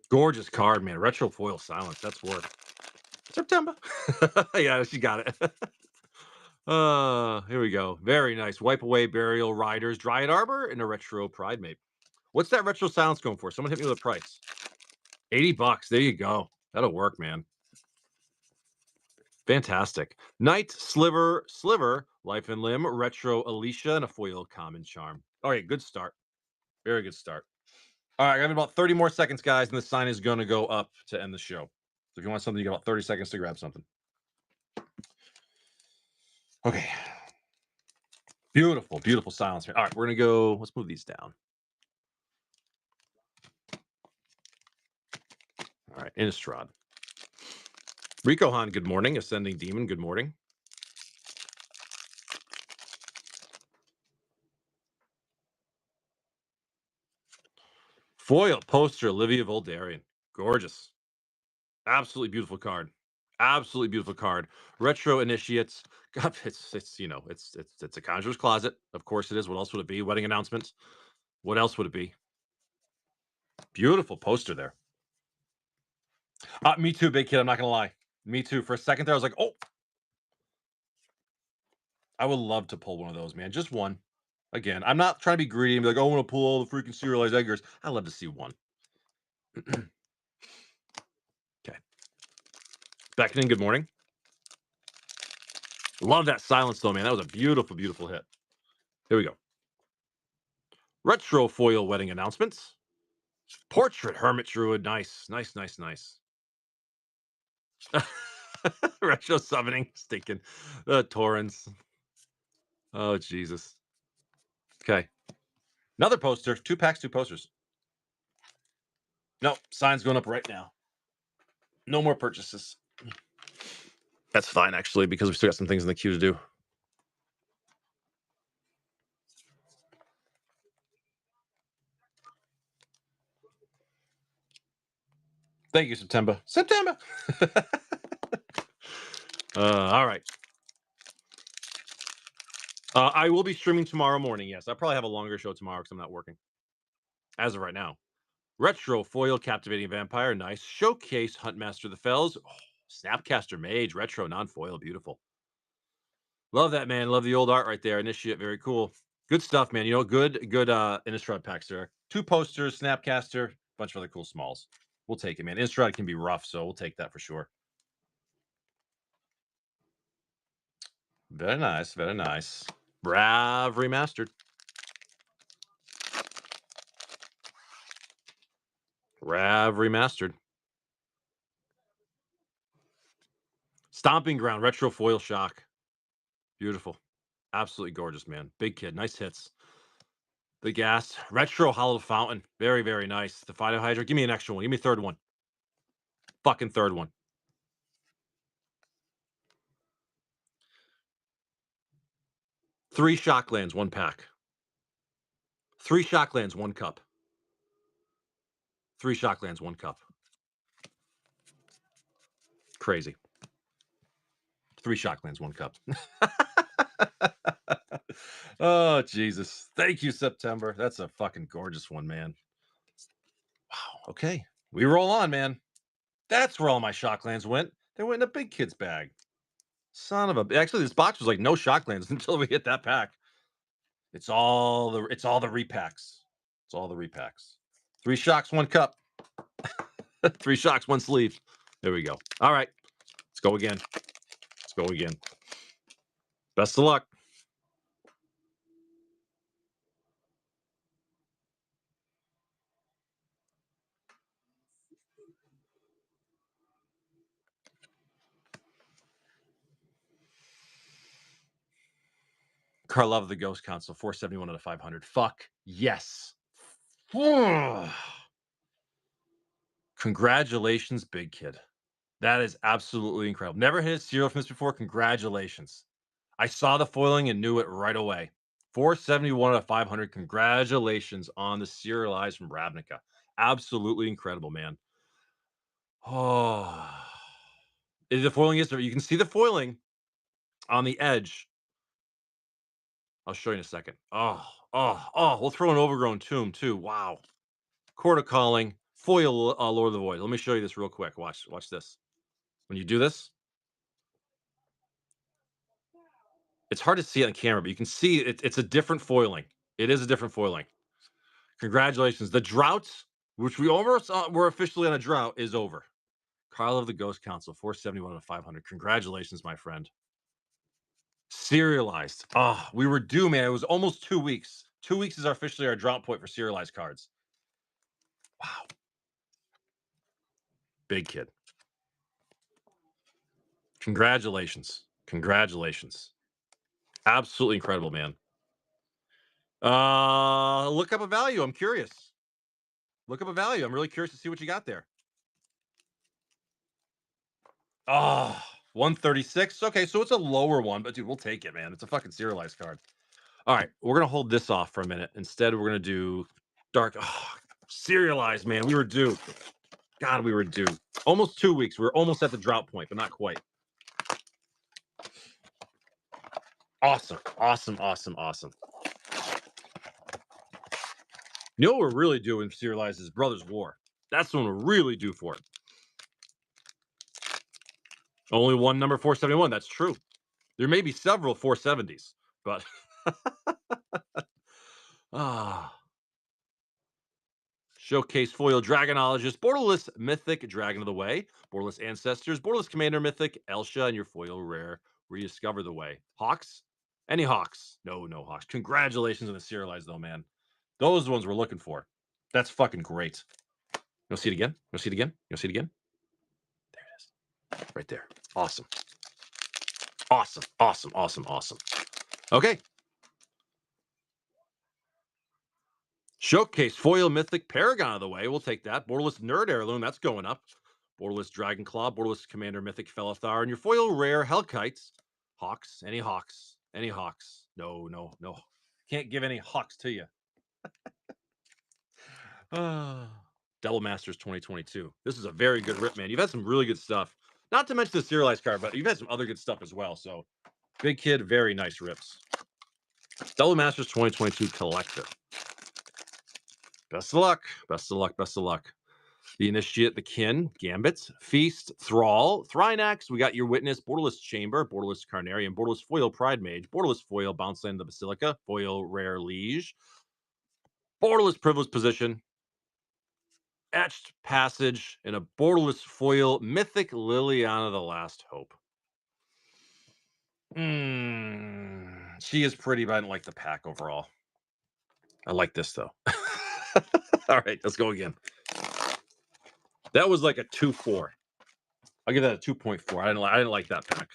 [SPEAKER 1] Gorgeous card, man. Retro foil silence. That's worth September. Yeah, she got it. Here we go. Very nice. Wipe away burial riders, Dryad Arbor, and a retro Pride Mate. What's that retro silence going for? Someone hit me with a price. $80. There you go. That'll work, man. Fantastic. Knight, Sliver, Life and Limb, Retro Alicia, and a foil Common Charm. All right, good start. Very good start. All right, I got about 30 more seconds, guys, and the sign is going to go up to end the show. So if you want something, you got about 30 seconds to grab something. Okay. Beautiful, beautiful silence here. All right, we're going to go. Let's move these down. All right, Innistrad. Rico Han, good morning. Ascending Demon, good morning. Foil poster, Olivia Voldarian. Gorgeous. Absolutely beautiful card. Absolutely beautiful card. Retro Initiates. God, it's you know, it's a Conjurer's Closet. Of course it is. What else would it be? Wedding announcements. What else would it be? Beautiful poster there. Me too, big kid. I'm not gonna lie. Me too. For a second there, I was like, oh, I would love to pull one of those, man. Just one. Again, I'm not trying to be greedy and be like, oh, I want to pull all the freaking serialized Edgars. I'd love to see one. Okay. Beckoning, good morning. Love that silence though, man. That was a beautiful, beautiful hit. Here we go. Retro foil wedding announcements. Portrait Hermit Druid. Nice, nice, nice, nice. Retro summoning, stinking Torrens. Oh Jesus. Okay. Another poster. 2 packs, 2 posters. No, sign's going up right now. No more purchases. That's fine, actually, because we still got some things in the queue to do. Thank you, September. September. All right. I will be streaming tomorrow morning. Yes, I'll probably have a longer show tomorrow because I'm not working as of right now. Retro foil captivating vampire, nice. Showcase Huntmaster of the Fells. Oh, Snapcaster Mage, retro non-foil, beautiful. Love that, man. Love the old art right there. Initiate, very cool. Good stuff, man. You know, good Innistrad packs there. 2 posters, Snapcaster, bunch of other cool smalls. We'll take it, man. Innistrad can be rough, so we'll take that for sure. Very nice, very nice. Brav remastered. Rav remastered. Stomping Ground retro foil shock. Beautiful. Absolutely gorgeous, man. Big kid. Nice hits. The gas. Retro Hollow Fountain. Very, very nice. The Fido Hydra. Give me an extra one. Give me a third one. Fucking third one. Three Shocklands, 1 pack. 3 Shocklands, 1 cup. 3 Shocklands, 1 cup. Crazy. 3 Shocklands, 1 cup. Oh, Jesus. Thank you, September. That's a fucking gorgeous one, man. Wow. Okay. We roll on, man. That's where all my Shocklands went. They went in a big kid's bag. Son of a. Actually, this box was like no Shocklands until we hit that pack. It's all the repacks. It's all the repacks. 3 shocks, 1 cup. 3 shocks, 1 sleeve. There we go. All right. Let's go again. Let's go again. Best of luck. Karlov the Ghost Console, 471 out of 500. Fuck yes. Congratulations, big kid. That is absolutely incredible. Never hit a serial from this before. Congratulations. I saw the foiling and knew it right away. 471 out of 500. Congratulations on the serialized from Ravnica. Absolutely incredible, man. Oh, the foiling is there. You can see the foiling on the edge. I'll show you in a second. We'll throw an overgrown tomb too. Wow. Court of Calling, foil Lord of the Void. Let me show you this real quick. Watch this. When you do this, it's hard to see it on camera, but you can see it's a different foiling. It is a different foiling. Congratulations. The drought, which we almost were officially on a drought, is over. Carl of the Ghost Council, 471 out of 500. Congratulations, my friend. Serialized. Oh, we were due, man. It was almost 2 weeks. 2 weeks is officially our drought point for serialized cards. Wow. Big kid. Congratulations. Congratulations. Absolutely incredible, man. Look up a value. I'm curious. Look up a value. I'm really curious to see what you got there. Oh, 136. Okay, so it's a lower one, but dude, we'll take it, man. It's a fucking serialized card. All right, we're gonna hold this off for a minute. Instead, we're gonna do dark. Oh, serialized, man. We were due. God, we were due. Almost 2 weeks. We were almost at the drought point, but not quite. Awesome, awesome, awesome, awesome. You know what we're really doing serialized is Brothers War. That's the one we're really due for. Only one number 471. That's true. There may be several 470s, but ah. Showcase foil Dragonologist, Borderless Mythic Dragon of the Way, Borderless Ancestors, Borderless Commander Mythic, Elsha, and your foil rare Rediscover the Way. Hawks? Any Hawks? No Hawks. Congratulations on the serialized, though, man. Those are the ones we're looking for. That's fucking great. You'll see it again? You'll see it again? You'll see it again? There it is. Right there. Awesome. Awesome. Awesome. Awesome. Awesome. Okay. Showcase foil mythic Paragon of the Way. We'll take that. Borderless Nerd Heirloom. That's going up. Borderless Dragonclaw. Borderless Commander Mythic Felithar. And your foil rare Hellkites. Hawks. Any Hawks? Any Hawks? No. Can't give any Hawks to you. Devil Masters 2022. This is a very good rip, man. You've had some really good stuff. Not to mention the serialized card, but you've had some other good stuff as well. So, big kid, very nice rips. Devil Masters 2022 Collector. Best of luck. Best of luck. Best of luck. The Initiate, the Kin, Gambit, Feast, Thrall, Thrynax. We got your Witness, Borderless Chamber, Borderless Carnarian, Borderless Foil Pride Mage, Borderless Foil Bounce Land the Basilica, Foil Rare Liege, Borderless Privileged Position, Etched Passage, and a Borderless Foil Mythic Liliana the Last Hope. She is pretty, but I didn't like the pack overall. I like this though. All right, let's go again. That was like a 2.4. I'll give that a 2.4. I didn't like that pack.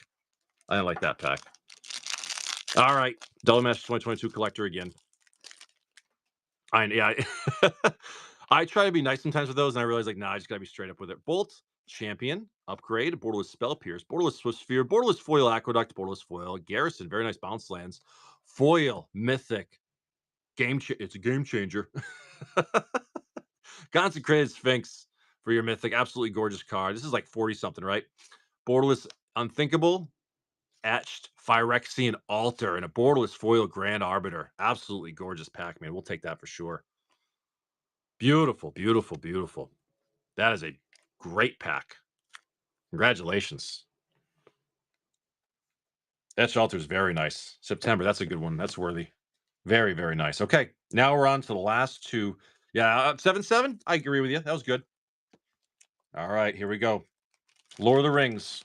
[SPEAKER 1] I didn't like that pack. All right, Devil Masters 2022 Collector again. I try to be nice sometimes with those, and I realize like, nah, I just gotta be straight up with it. Bolt Champion upgrade, Borderless Spell Pierce, Borderless Swift Sphere, Borderless Foil Aqueduct, Borderless Foil Garrison. Very nice bounce lands. Foil Mythic it's a game changer. Consecrated Sphinx for your Mythic. Absolutely gorgeous card. This is like 40 something, right? Borderless Unthinkable, Etched Phyrexian Altar, and a Borderless Foil Grand Arbiter. Absolutely gorgeous pack, man. We'll take that for sure. Beautiful, beautiful, beautiful. That is a great pack. Congratulations. Etched Altar is very nice. September, that's a good one. That's worthy. Very, very nice. Okay, now we're on to the last two. Yeah, 7-7. I agree with you. That was good. All right, here we go. Lord of the Rings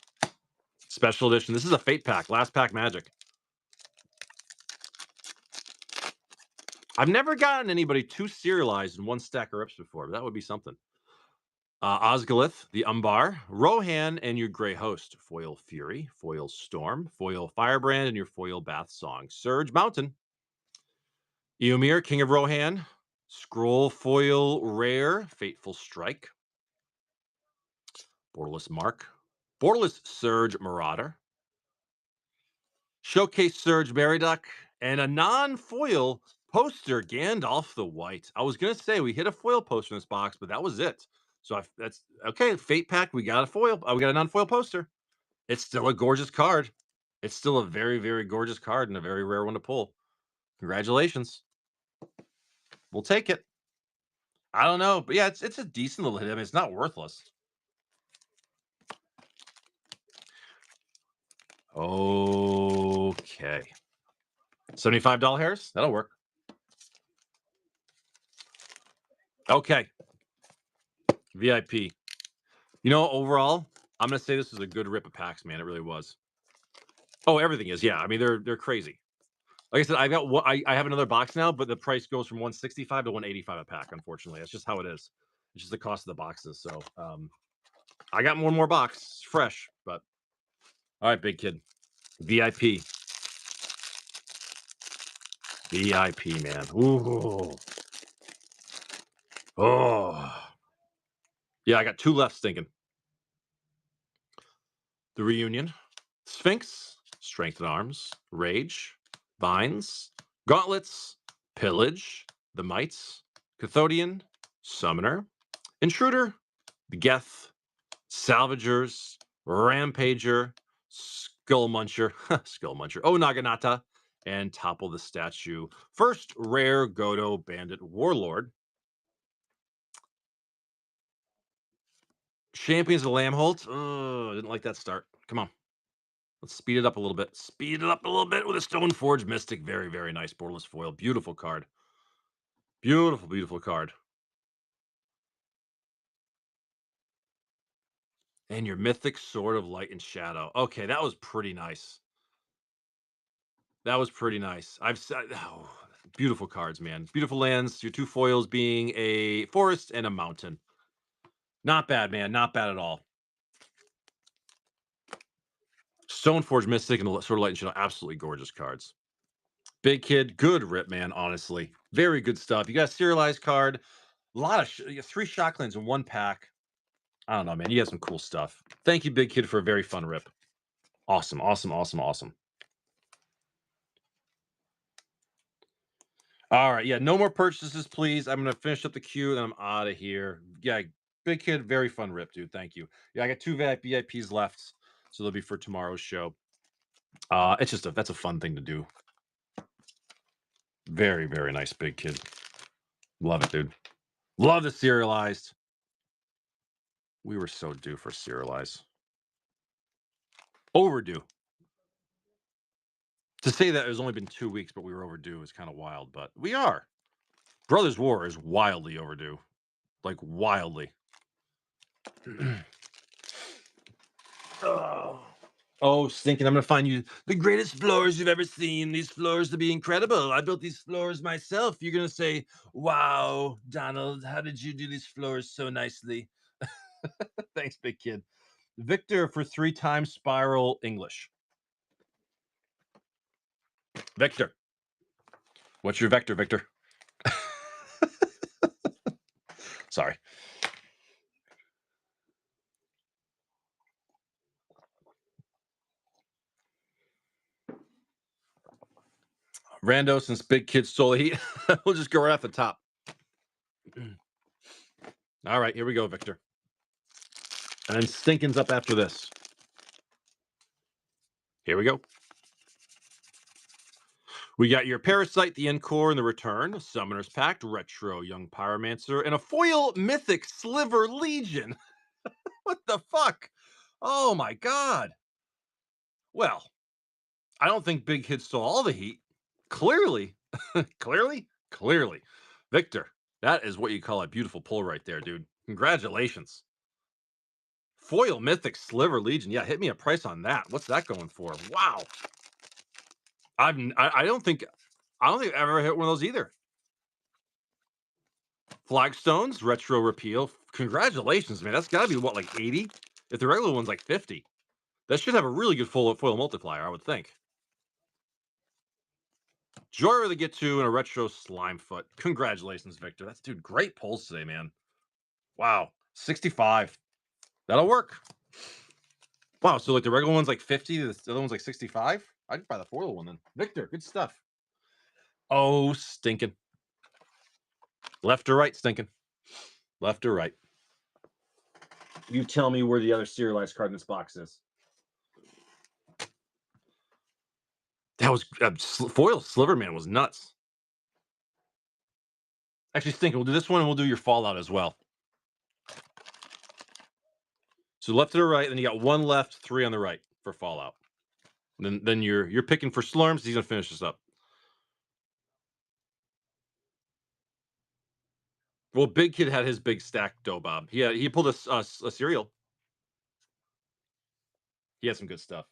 [SPEAKER 1] special edition. This is a Fate pack. Last pack magic. I've never gotten anybody two serialized in one stack of rips before, but that would be something. Osgiliath, the Umbar, Rohan, and your Grey Host. Foil Fury, Foil Storm, Foil Firebrand, and your Foil Bath Song. Surge Mountain. Eomir, King of Rohan. Scroll Foil Rare, Fateful Strike. Borderless Mark. Borderless Surge Marauder, Showcase Surge Meriduck, and a non-foil poster Gandalf the White. I was gonna say we hit a foil poster in this box, but that was it. So that's okay. Fate pack, we got a foil. We got a non-foil poster. It's still a gorgeous card. It's still a very, very gorgeous card and a very rare one to pull. Congratulations. We'll take it. I don't know, but yeah, it's a decent little hit. I mean, it's not worthless. Okay. $75 hairs? That'll work. Okay. VIP. You know, overall, I'm gonna say this was a good rip of packs, man. It really was. Oh, everything is. Yeah, I mean they're crazy. Like I said, I got I have another box now, but the price goes from 165 to 185 a pack. Unfortunately, that's just how it is. It's just the cost of the boxes. So I got one more box. It's fresh, but all right, big kid. VIP. VIP, man. Ooh. Oh. Yeah, I got two left stinking. The Reunion, Sphinx, Strength in Arms, Rage, Vines, Gauntlets, Pillage, the Mites, Cathodian, Summoner, Intruder, the Geth, Salvagers, Rampager, Skull Muncher, Skull Muncher, Oh Naginata, and Topple the Statue. First rare Godo Bandit Warlord. Champions of Lambholt. Oh, didn't like that start. Come on. Let's speed it up a little bit. Speed it up a little bit with a Stoneforge Mystic. Very, very nice borderless foil. Beautiful card. Beautiful, beautiful card. And your Mythic Sword of Light and Shadow. Okay, that was pretty nice. That was pretty nice. I've said, oh, beautiful cards, man. Beautiful lands. Your two foils being a forest and a mountain. Not bad, man. Not bad at all. Stoneforge Mystic and Sword of Light and Shadow. Absolutely gorgeous cards. Big kid, good rip, man. Honestly, very good stuff. You got a serialized card. A lot of 3 Shocklands in one pack. I don't know, man. You have some cool stuff. Thank you, big kid, for a very fun rip. Awesome, awesome, awesome, awesome. All right, yeah, no more purchases, please. I'm gonna finish up the queue and I'm out of here. Yeah, big kid, very fun rip, dude. Thank you. Yeah, I got 2 VIPs left, so they'll be for tomorrow's show. It's just that's a fun thing to do. Very, very nice, big kid. Love it, dude. Love the serialized. We were so due for serialized. Overdue. To say that it's only been 2 weeks, but we were overdue is kind of wild, but we are. Brothers War is wildly overdue. Like wildly. Oh, stinking. I'm going to find you the greatest floors you've ever seen. These floors to be incredible. I built these floors myself. You're going to say, wow, Donald, how did you do these floors so nicely? Thanks, big kid. Victor for 3 times Spiral English. Victor. What's your vector, Victor? Sorry. Rando, since big kid stole the heat, we'll just go right off the top. All right, here we go, Victor. And Stinkins up after this. Here we go. We got your Parasite, the Encore, and the Return, Summoner's Pact, Retro Young Pyromancer, and a foil Mythic Sliver Legion. What the fuck? Oh my god. Well, I don't think Big Kid stole all the heat. Clearly. Clearly. Victor, that is what you call a beautiful pull right there, dude. Congratulations. Foil Mythic Sliver Legion. Yeah, hit me a price on that. What's that going for? Wow. I don't think I've ever hit one of those either. Flagstones, retro repeal. Congratulations, man. That's got to be what, like 80? If the regular one's like 50. That should have a really good foil multiplier, I would think. Joy to get to and a retro Slimefoot. Congratulations, Victor. That's dude, great pulls today, man. Wow. 65. That'll work. Wow, so like the regular one's like 50, the other one's like 65? I'd buy the foil one then. Victor, good stuff. Oh, stinking. Left or right, stinking. Left or right. You tell me where the other serialized card in this box is. That was foil Sliverman was nuts. Actually, stinking. We'll do this one and we'll do your Fallout as well. So left to the right, then you got one left, three on the right for Fallout. Then you're picking for Slurms. He's gonna finish this up. Well, Big Kid had his big stack, dough Bob. He pulled a cereal. He had some good stuff.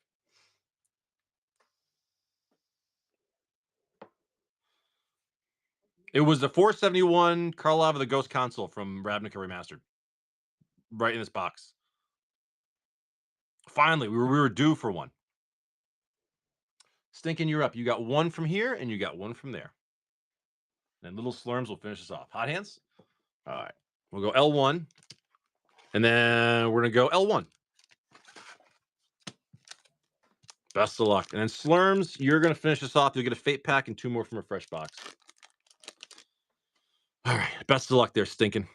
[SPEAKER 1] It was the 471 Karlov of the Ghost Console from Ravnica Remastered. Right in this box. Finally, we were due for one. Stinking, you're up. You got one from here and you got one from there. And little Slurms will finish us off. Hot hands? All right. We'll go L1. And then we're going to go L1. Best of luck. And then Slurms, you're going to finish this off. You'll get a Fate Pack and two more from a fresh box. All right. Best of luck there, Stinking.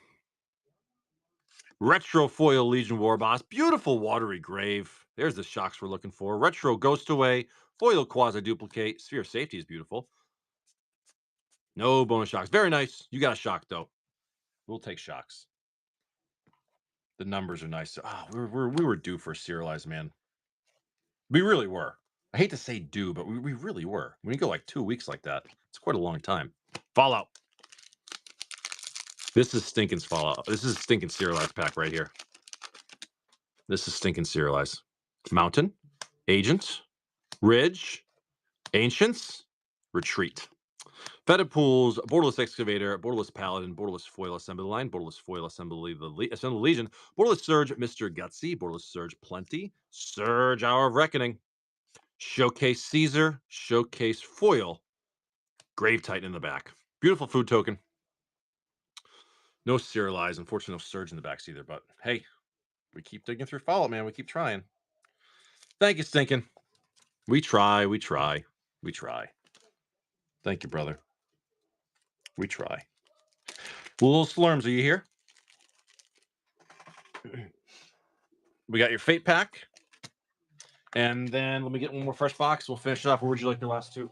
[SPEAKER 1] Retro Foil Legion Warboss. Beautiful Watery Grave. There's the shocks we're looking for. Retro Ghost Away. Foil Quasi Duplicate. Sphere of Safety is beautiful. No bonus shocks. Very nice. You got a shock, though. We'll take shocks. The numbers are nice. Oh, we were due for a serialized, man. We really were. I hate to say due, but we really were. When you go like 2 weeks like that, it's quite a long time. Fallout. This is stinking Fallout. This is stinking serialized pack right here. This is stinking serialized. Mountain, Agent, Ridge, Ancients, Retreat. Fetid Pools, Borderless Excavator, Borderless Paladin, Borderless Foil Assembly Line, Borderless Foil Assembly Legion, Borderless Surge, Mr. Gutsy, Borderless Surge Plenty, Surge Hour of Reckoning, Showcase Caesar, Showcase Foil, Grave Titan in the back. Beautiful food token. No serialized. Unfortunately, no Surge in the backs either. But hey, we keep digging through Fallout, man. We keep trying. Thank you, Stinking. We try. Thank you, brother. We try. Little Slurms, are you here? We got your Fate Pack. And then let me get one more fresh box. We'll finish it off. Where would you like your last two?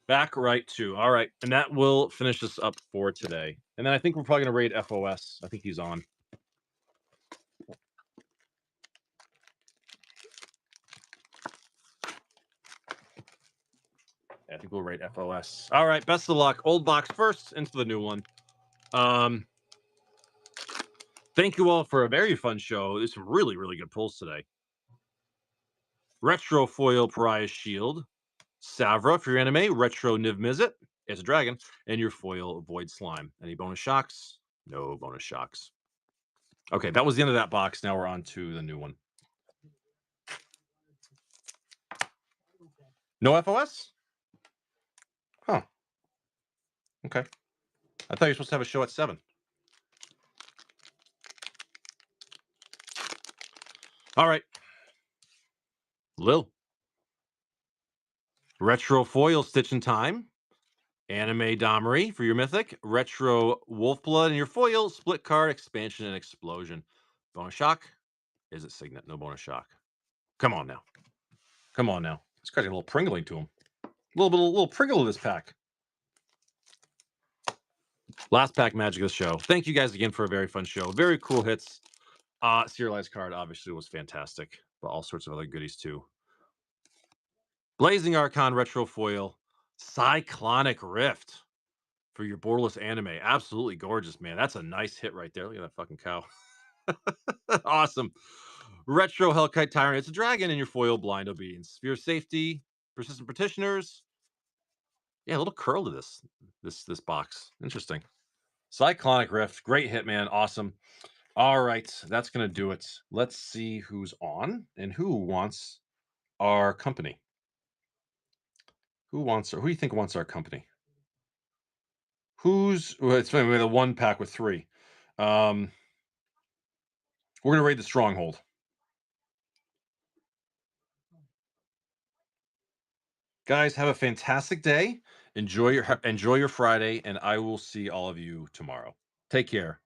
[SPEAKER 1] Back right two. All right. And that will finish us up for today. And then I think we're probably going to raid FOS. I think he's on. I think we'll rate FOS. All right, best of luck. Old box first into the new one. Thank you all for a very fun show. There's some really, really good pulls today. Retro Foil Pariah's Shield. Savra for your anime. Retro Niv Mizzet as a dragon. And your foil Void Slime. Any bonus shocks? No bonus shocks. Okay, that was the end of that box. Now we're on to the new one. No FOS? Huh. Okay. I thought you were supposed to have a show at 7. All right. Lil. Retro Foil Stitch in Time. Anime Domri for your Mythic. Retro Wolfblood and your foil. Split card, Expansion, and Explosion. Bonus shock? Is it Signet? No bonus shock. Come on now. Come on now. This guy's got a little pringling to him. A little Pringle in this pack. Last pack magic of the show. Thank you guys again for a very fun show. Very cool hits. Serialized card obviously was fantastic, but all sorts of other goodies too. Blazing Archon Retro Foil. Cyclonic Rift for your borderless anime. Absolutely gorgeous, man. That's a nice hit right there. Look at that fucking cow. Awesome. Retro Hellkite Tyrant. It's a dragon in your foil Blind Obedience. Sphere of Safety. Persistent Petitioners. Yeah, a little curl to this box. Interesting. Cyclonic Rift. Great hit, man. Awesome. All right. That's going to do it. Let's see who's on and who wants our company. Who do you think wants our company? Well, it's funny, we had a one pack with three. Um, we're gonna raid the stronghold. Guys, have a fantastic day. Enjoy your Friday, and I will see all of you tomorrow. Take care.